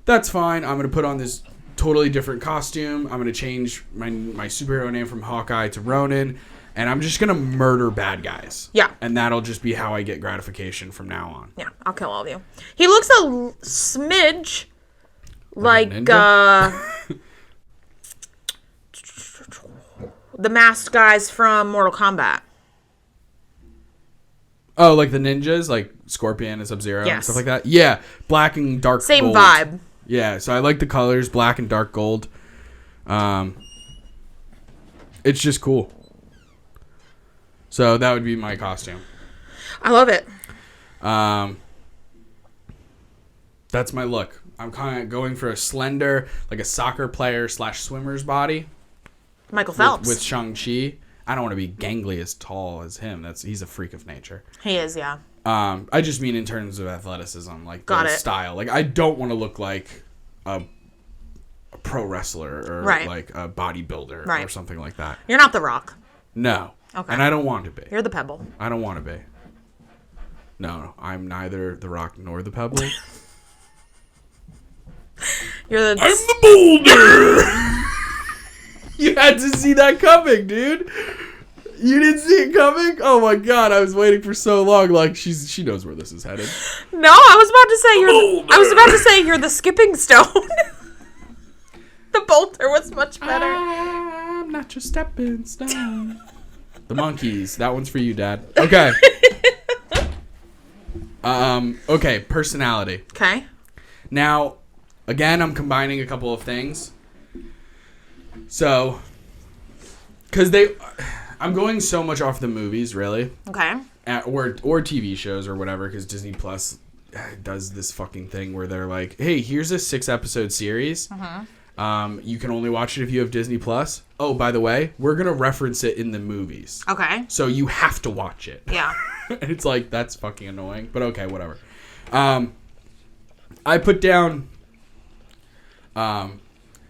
that's fine. I'm going to put on this totally different costume. I'm going to change my superhero name from Hawkeye to Ronin. And I'm just going to murder bad guys. Yeah. And that'll just be how I get gratification from now on. Yeah, I'll kill all of you. He looks a smidge like the masked guys from Mortal Kombat. Oh, like the ninjas? Like Scorpion and Sub-Zero and stuff like that? Yeah. Black and dark gold. Same vibe. Yeah, so I like the colors, black and dark gold. It's just cool. So that would be my costume. I love it. That's my look. I'm kind of going for a slender, like a soccer player / swimmer's body. Michael Phelps. With Shang-Chi. I don't want to be gangly as tall as him. He's a freak of nature. He is, yeah. I just mean in terms of athleticism, like the style. Like I don't want to look like a pro wrestler or like a bodybuilder or something like that. You're not The Rock. No. Okay. And I don't want to be. You're the Pebble. I don't want to be. No, I'm neither The Rock nor the Pebble. I'm the boulder. You had to see that coming, dude. You didn't see it coming? Oh my god, I was waiting for so long. Like she knows where this is headed. No, I was about to say you're the skipping stone. The boulder was much better. I'm not your stepping stone. The monkeys. That one's for you, Dad. Okay. Okay, personality. Okay. Now, again, I'm combining a couple of things. So, because I'm going so much off the movies, really. Okay. Or TV shows or whatever, because Disney Plus does this fucking thing where they're like, hey, here's a 6-episode series. You can only watch it if you have Disney Plus. Oh, by the way, we're going to reference it in the movies. Okay. So you have to watch it. Yeah. And it's like, that's fucking annoying. But okay, whatever. I put down...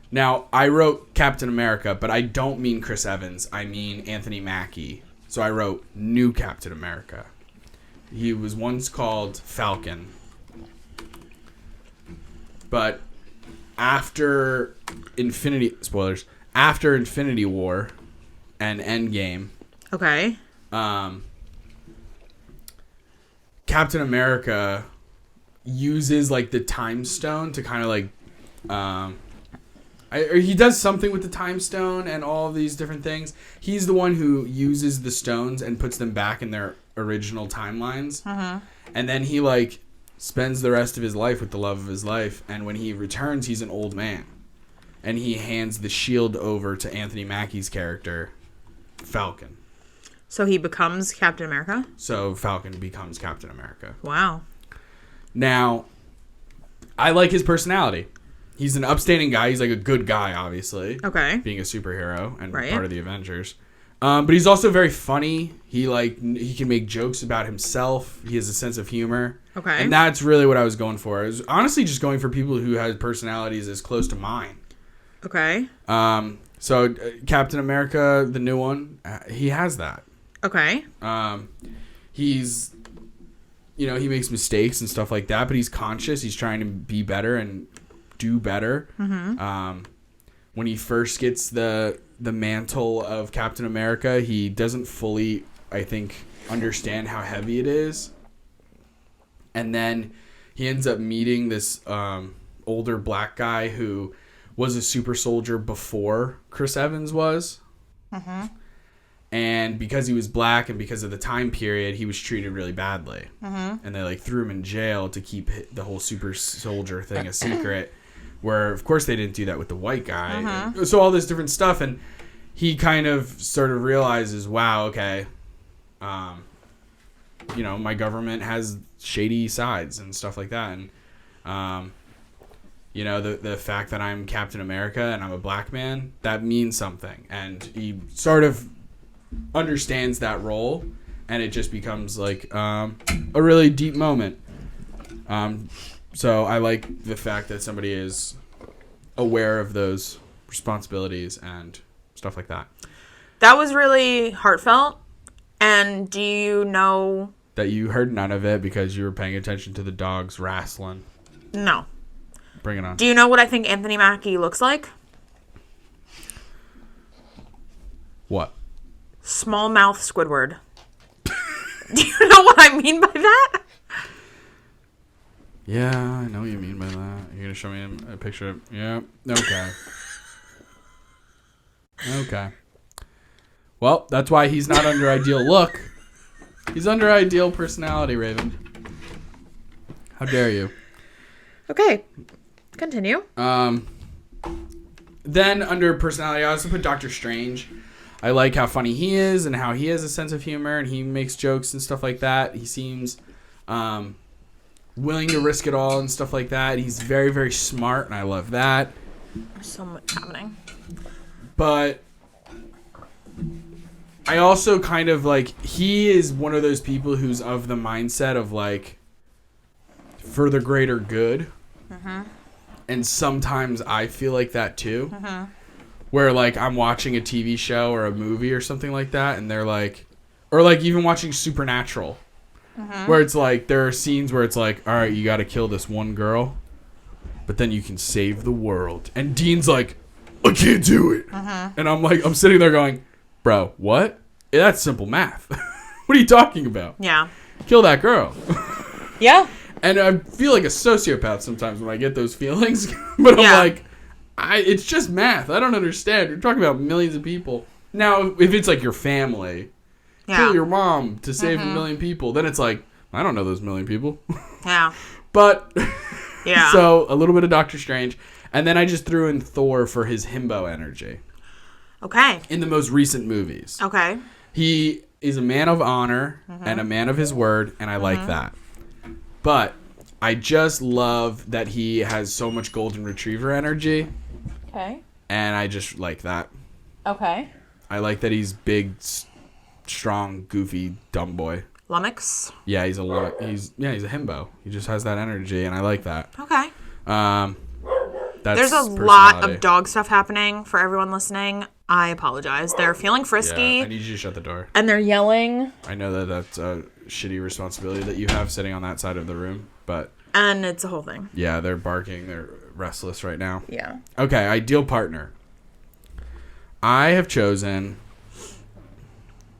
Now, I wrote Captain America, but I don't mean Chris Evans. I mean Anthony Mackie. So I wrote New Captain America. He was once called Falcon. But after Infinity War and Endgame... Okay. Captain America uses, like, the Time Stone to kind of, like... he does something with the Time Stone and all of these different things. He's the one who uses the stones and puts them back in their original timelines. And then he, like, spends the rest of his life with the love of his life. And when he returns, he's an old man. And he hands the shield over to Anthony Mackie's character, Falcon. So he becomes Captain America? So Falcon becomes Captain America. Wow. Now, I like his personality. He's an upstanding guy. He's like a good guy, obviously. Okay. Being a superhero and part of the Avengers. But he's also very funny. He can make jokes about himself. He has a sense of humor. Okay. And that's really what I was going for. I was honestly just going for people who had personalities as close to mine. Okay. So Captain America, the new one, he has that. Okay. He's, he makes mistakes and stuff like that, but he's conscious. He's trying to be better and do better. When he first gets the mantle of Captain America, he doesn't fully, I think, understand how heavy it is. And then he ends up meeting this older black guy who was a super soldier before Chris Evans was. And because he was black and because of the time period, he was treated really badly. And they threw him in jail to keep the whole super soldier thing a secret. Where, of course, they didn't do that with the white guy. So all this different stuff. And he kind of sort of realizes, wow, okay, my government has shady sides and stuff like that. And, You know, the fact that I'm Captain America and I'm a black man, that means something. And he sort of understands that role, and it just becomes like a really deep moment. So I like the fact that somebody is aware of those responsibilities and stuff like that. That was really heartfelt. And do you know... That you heard none of it because you were paying attention to the dogs wrestling. No. Bring it on. Do you know what I think Anthony Mackie looks like? What? Small mouth Squidward. Do you know what I mean by that? Yeah, I know what you mean by that. You're going to show me a picture of... Yeah. Okay. Okay. Well, that's why he's not under ideal look. He's under ideal personality, Raven. How dare you? Okay. Continue. Then under personality, I also put Doctor Strange. I like how funny he is and how he has a sense of humor and he makes jokes and stuff like that. He seems willing to risk it all and stuff like that. He's very, very smart, and I love that. There's so much happening. But I also kind of like, he is one of those people who's of the mindset of like, for the greater good. Mm-hmm. And sometimes I feel like that too. Mm-hmm. Where like I'm watching a TV show or a movie or something like that, and they're like, or like even watching Supernatural. Mm-hmm. Where it's like, there are scenes where it's like, all right, you got to kill this one girl, but then you can save the world. And Dean's like, I can't do it. Mm-hmm. And I'm like, I'm sitting there going, bro, what? Yeah, that's simple math. What are you talking about? Yeah. Kill that girl. Yeah. And I feel like a sociopath sometimes when I get those feelings. But I'm like, it's just math. I don't understand. You're talking about millions of people. Now, if it's like your family... Kill your mom to save a million people. Then it's like, I don't know those million people. Yeah. But, yeah. So, a little bit of Doctor Strange. And then I just threw in Thor for his himbo energy. Okay. In the most recent movies. Okay. He is a man of honor and a man of his word, and I like that. But I just love that he has so much golden retriever energy. Okay. And I just like that. Okay. I like that he's big, strong, goofy, dumb boy. Lummox. Yeah, he's a himbo. He just has that energy, and I like that. Okay. There's a lot of dog stuff happening for everyone listening. I apologize. They're feeling frisky. Yeah, I need you to shut the door. And they're yelling. I know that that's a shitty responsibility that you have sitting on that side of the room, but... And it's a whole thing. Yeah, they're barking. They're restless right now. Yeah. Okay, ideal partner. I have chosen...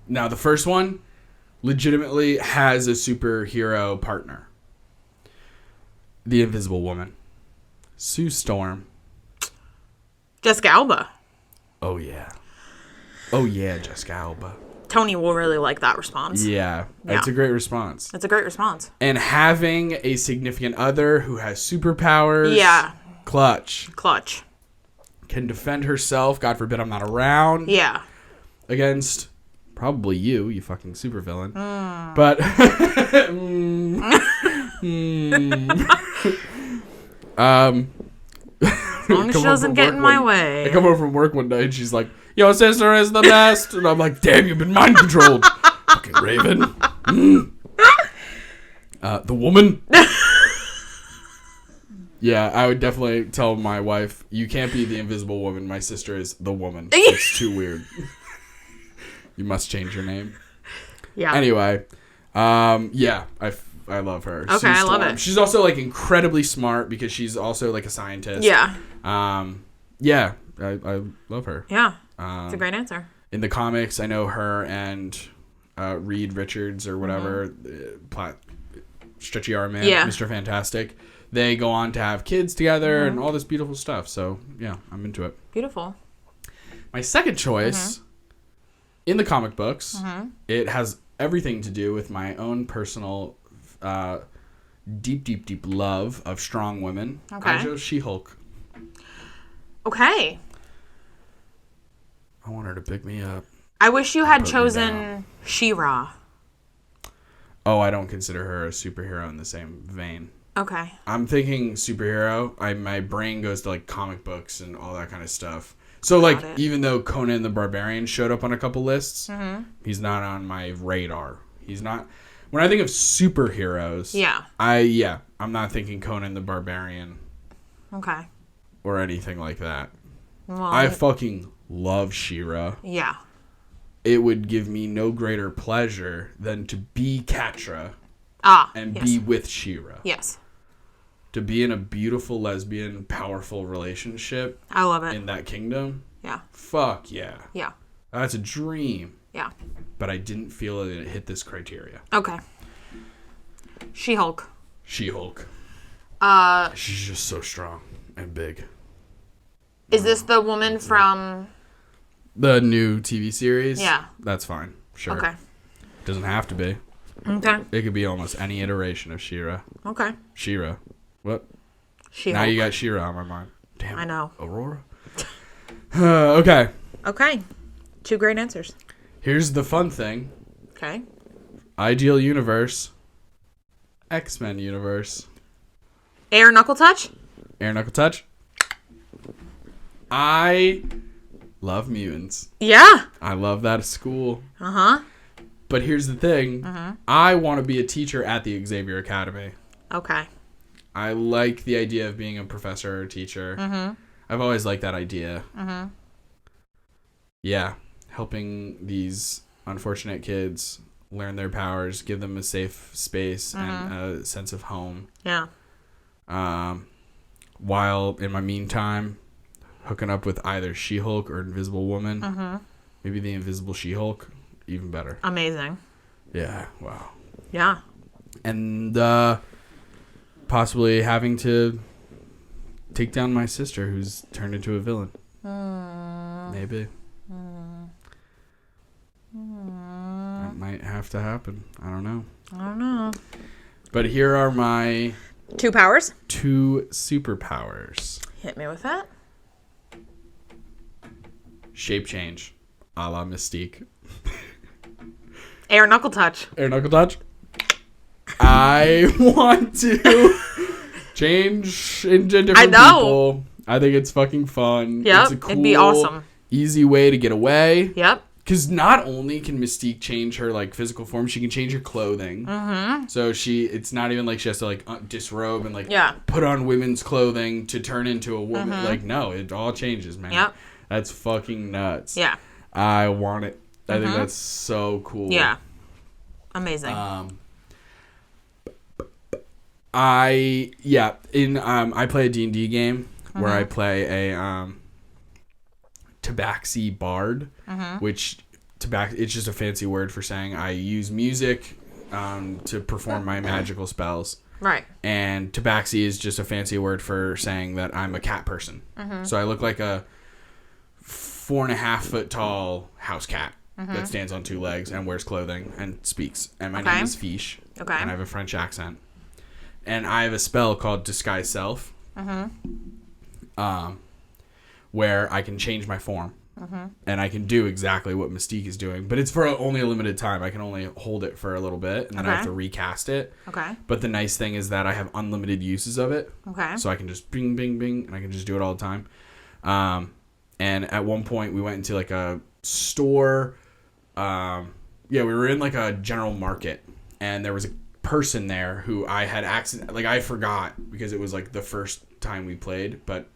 Now, the first one legitimately has a superhero partner. The Invisible Woman. Sue Storm. Jessica Alba. Oh, yeah. Oh, yeah, Jessica Alba. Tony will really like that response. Yeah. It's a great response. It's a great response. And having a significant other who has superpowers. Yeah. Clutch. Can defend herself. God forbid I'm not around. Yeah. Against probably you fucking supervillain. But. As long as she doesn't get in my way. I come over from work one day and she's like, your sister is the best. And I'm like, damn, you've been mind controlled. Fucking Raven. The woman. Yeah, I would definitely tell my wife, you can't be the Invisible Woman. My sister is the woman. It's too weird. You must change your name. Yeah. Anyway, yeah, I love her. Okay, I love it. She's also like incredibly smart because she's also like a scientist. Yeah. Yeah, I love her. Yeah. It's a great answer. In the comics, I know her and Reed Richards or whatever, stretchy arm man, Mr. Fantastic. They go on to have kids together and all this beautiful stuff. So, yeah, I'm into it. Beautiful. My second choice, in the comic books, it has everything to do with my own personal deep love of strong women. Okay. I chose She-Hulk. Okay. I want her to pick me up. I wish you had chosen She-Ra. Oh, I don't consider her a superhero in the same vein. Okay. I'm thinking superhero. My brain goes to like comic books and all that kind of stuff. So like, even though Conan the Barbarian showed up on a couple lists, he's not on my radar. He's not. When I think of superheroes, I'm not thinking Conan the Barbarian. Okay. Or anything like that. Well, I fucking love She-Ra. Yeah. It would give me no greater pleasure than to be Catra and be with She-Ra. Yes. To be in a beautiful lesbian, powerful relationship. I love it. In that kingdom. Yeah. Fuck yeah. Yeah. That's a dream. Yeah. But I didn't feel that it hit this criteria. Okay. She-Hulk. She-Hulk. She's just so strong and big. Is this the woman from the new TV series? Yeah. That's fine. Sure. Okay. Doesn't have to be. Okay. It could be almost any iteration of She-Ra. Okay. She-Ra. What? She-Hulk. Now you got She-Ra on my mind. Damn. I know. Aurora. Okay. Okay. 2 great answers. Here's the fun thing. Okay. Ideal universe. X-Men universe. Air Knuckle Touch? Air Knuckle Touch. I love mutants. Yeah. I love that at school. Uh-huh. But here's the thing. I want to be a teacher at the Xavier Academy. Okay. I like the idea of being a professor or a teacher. I've always liked that idea. Yeah. Helping these unfortunate kids learn their powers, give them a safe space and a sense of home. Yeah. While in my meantime, hooking up with either She-Hulk or Invisible Woman. Maybe the Invisible She-Hulk. Even better. Amazing. Yeah. Wow. Yeah. And possibly having to take down my sister who's turned into a villain. Maybe. That might have to happen. I don't know. But here are my 2 powers. 2 superpowers. Hit me with that. Shape change, a la Mystique. Air Knuckle Touch. Air Knuckle Touch. I want to change into different people. I think it's fucking fun. Yep, it's a cool, it'd be awesome. Easy way to get away. Yep. Because not only can Mystique change her like physical form, she can change her clothing. So it's not even like she has to like disrobe and like put on women's clothing to turn into a woman. Like no, it all changes, man. Yep. That's fucking nuts. Yeah. I want it. I think that's so cool. Yeah. Amazing. I play a D&D game where I play a tabaxi bard, which it's just a fancy word for saying I use music to perform my magical spells. Right. And tabaxi is just a fancy word for saying that I'm a cat person. So I look like a 4.5 foot tall house cat that stands on 2 legs and wears clothing and speaks. And my name is Fish. Okay. And I have a French accent. And I have a spell called Disguise Self. Where I can change my form. And I can do exactly what Mystique is doing. But it's for only a limited time. I can only hold it for a little bit. And then I have to recast it. Okay. But the nice thing is that I have unlimited uses of it. Okay. So I can just bing, bing, bing. And I can just do it all the time. And at one point we went into like a store. We were in like a general market. And there was a person there who I had I forgot because it was like the first time we played, but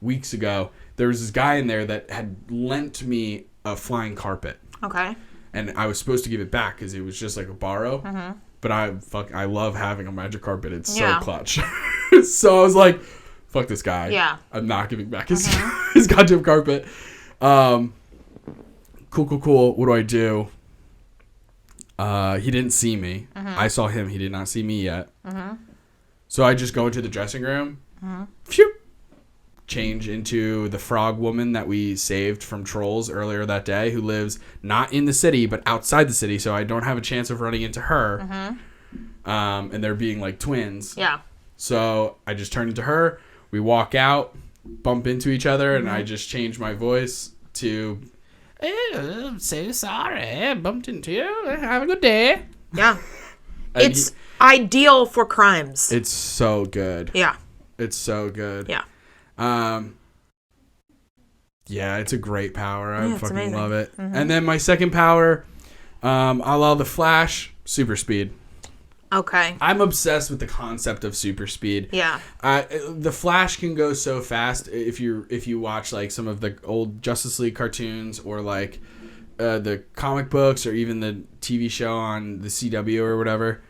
weeks ago there was this guy in there that had lent me a flying carpet. Okay. And I was supposed to give it back because it was just like a borrow. But I love having a magic carpet. It's so clutch. So I was like, fuck this guy. Yeah. I'm not giving back his his goddamn carpet. Cool. What do I do? He didn't see me. I saw him. He did not see me yet. So I just go into the dressing room. Phew, change into the frog woman that we saved from trolls earlier that day, who lives not in the city but outside the city, so I don't have a chance of running into her. And they're being like twins. Yeah. So I just turn into her. We walk out, bump into each other, and I just change my voice to... I'm so sorry. I bumped into you. Have a good day. Yeah. Ideal for crimes. It's so good. Yeah. It's so good. Yeah. Yeah, it's a great power. I fucking amazing. love it. Mm-hmm. And then my second power, a la the Flash, super speed. Okay. I'm obsessed with the concept of super speed. Yeah. The Flash can go so fast if you watch like some of the old Justice League cartoons or like the comic books or even the TV show on the CW or whatever.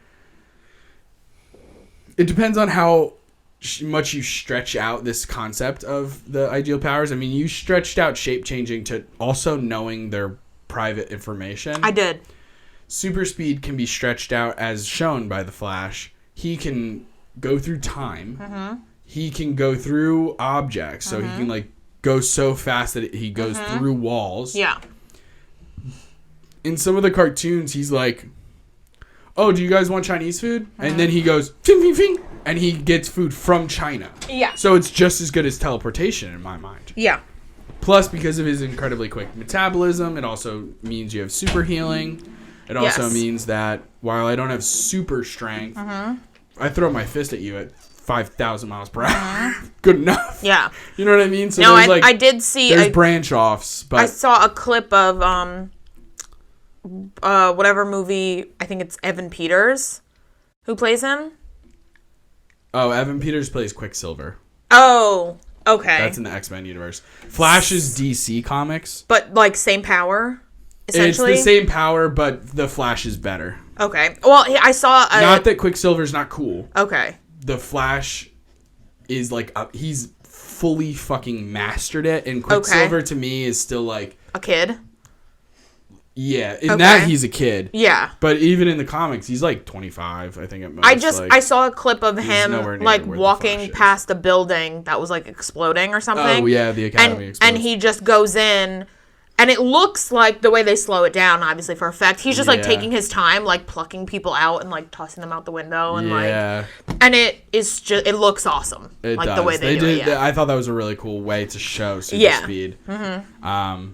It depends on how much you stretch out this concept of the ideal powers. I mean, you stretched out shape changing to also knowing their private information. I did. Super speed can be stretched out as shown by the Flash. He can go through time. Mm-hmm. He can go through objects. So he can like go so fast that he goes through walls. Yeah. In some of the cartoons, he's like, "Oh, do you guys want Chinese food?" And then he goes, "Fing, fing, fing," and he gets food from China. Yeah. So it's just as good as teleportation in my mind. Yeah. Plus, because of his incredibly quick metabolism, it also means you have super healing. It also means that while I don't have super strength, I throw my fist at you at 5,000 miles per hour. Good enough. Yeah. You know what I mean? So no, I did see... There's branch offs, but... I saw a clip of whatever movie, I think it's Evan Peters, who plays him. Oh, Evan Peters plays Quicksilver. Oh, okay. That's in the X-Men universe. Flash is DC Comics. But, like, same power, essentially? It's the same power, but the Flash is better. Okay. Well, I saw... Not that Quicksilver's not cool. Okay. The Flash is, like, he's fully fucking mastered it, and Quicksilver to me is still, like... A kid? Yeah, in that he's a kid. Yeah. But even in the comics, he's like 25, I think at most. I saw a clip of him like walking past a building that was like exploding or something. Oh yeah, the Academy explodes. And he just goes in, and it looks like the way they slow it down, obviously for effect. He's just like taking his time, like plucking people out and like tossing them out the window and and it looks awesome. It like does. The way they do it. I thought that was a really cool way to show super speed. Mm-hmm.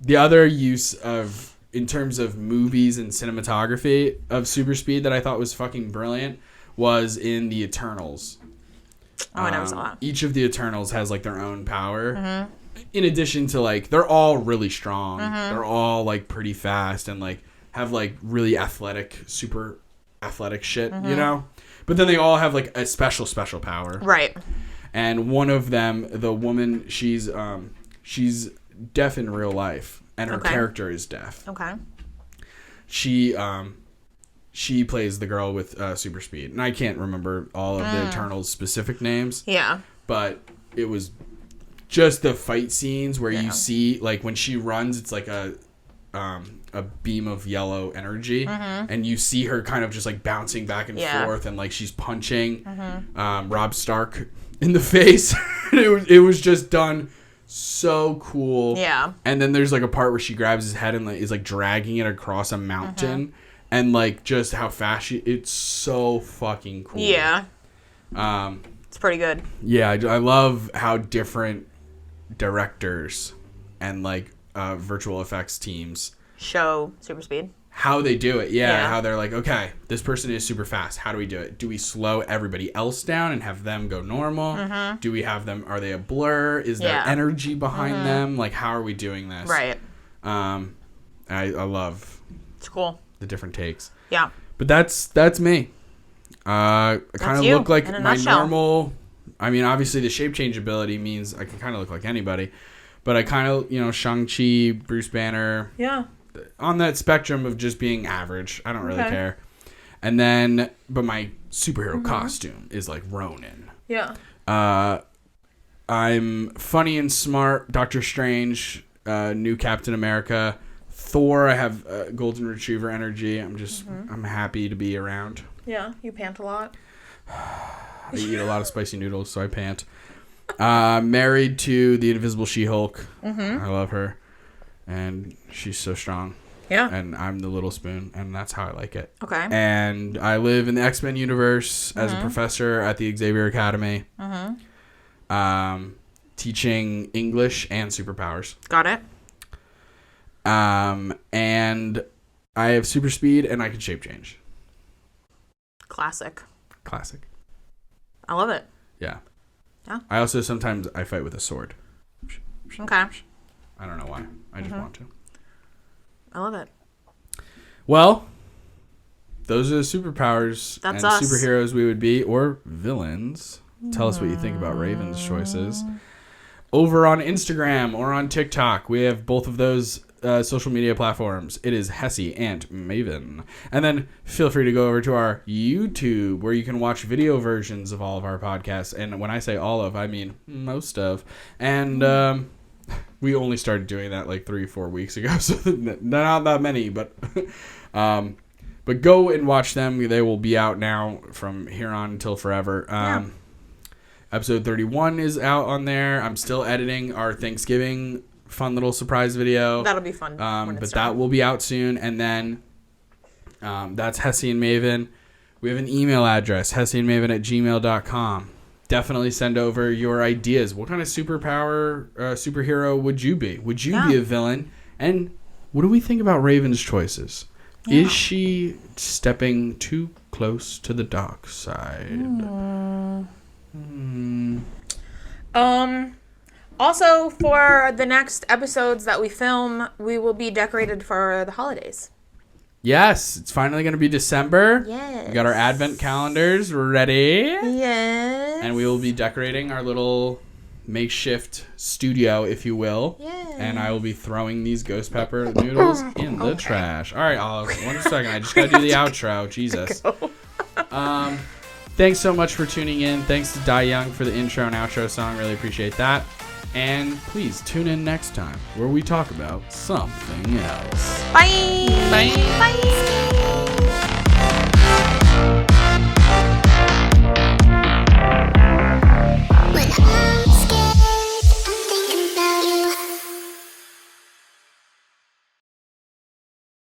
The other use of, in terms of movies and cinematography of super speed that I thought was fucking brilliant was in the Eternals. Oh, I never saw that. Each of the Eternals has like their own power. Mm-hmm. In addition to like, they're all really strong. Mm-hmm. They're all like pretty fast and like have like really super athletic shit, you know? But then they all have like a special power. Right. And one of them, the woman, she's deaf in real life, and her character is deaf. Okay. She plays the girl with super speed, and I can't remember all of the Eternals' specific names. Yeah. But it was just the fight scenes where you see, like, when she runs, it's like a beam of yellow energy, and you see her kind of just like bouncing back and forth, and like she's punching Rob Stark in the face. It was just done so cool. Yeah. And then there's like a part where she grabs his head and like, is like dragging it across a mountain, and like just how fast it's so fucking cool. Yeah. It's pretty good. Yeah, I love how different directors and like virtual effects teams show super speed. How they do it, how they're like, okay, this person is super fast. How do we do it? Do we slow everybody else down and have them go normal? Do we have them? Are they a blur? Is there energy behind them? Like, how are we doing this? Right. I love. It's cool. The different takes. Yeah. But that's me. I kind of look like my normal. I mean, obviously the shape change ability means I can kind of look like anybody, but I kind of, Shang-Chi, Bruce Banner. Yeah. On that spectrum of just being average. I don't really care. And then, but my superhero costume is like Ronin. Yeah. I'm funny and smart. Doctor Strange, new Captain America. Thor, I have golden retriever energy. I'm just, I'm happy to be around. Yeah, you pant a lot. I eat a lot of spicy noodles, so I pant. Married to the Invisible She-Hulk. I love her. And she's so strong. Yeah. And I'm the little spoon, and that's how I like it. Okay. And I live in the X-Men universe as a professor at the Xavier Academy. Teaching English and superpowers. Got it. And I have super speed, and I can shape change. Classic. I love it. Yeah. Yeah. I also sometimes I fight with a sword. Okay. I don't know why. I just want to. I love it. Well, those are the superpowers That's and us. superheroes we would be, or villains. Tell us what you think about Raven's choices. Over on Instagram or on TikTok, we have both of those social media platforms. It is Hessy and Maven. And then feel free to go over to our YouTube, where you can watch video versions of all of our podcasts. And when I say all of, I mean most of. And we only started doing that like 3-4 weeks ago, so not that many, but go and watch them. They will be out now from here on until forever. Episode 31 is out on there. I'm still editing our Thanksgiving fun little surprise video. That'll be fun. But that will be out soon. And then that's Hessy and Maven. We have an email address, hessyandmaven@gmail.com. Definitely send over your ideas. What kind of superhero would you be? Would you be a villain? And what do we think about Raven's choices? Yeah. Is she stepping too close to the dark side? Also, for the next episodes that we film, we will be decorated for the holidays. Yes, it's finally going to be December. Yes. We got our advent calendars ready. Yes. And we will be decorating our little makeshift studio, if you will. Yes. And I will be throwing these ghost pepper noodles in the trash. All right, Olive, 1 second. I just got to do the outro. Jesus. Thanks so much for tuning in. Thanks to Die Young for the intro and outro song. Really appreciate that. And please tune in next time where we talk about something else. Bye. Bye. Bye.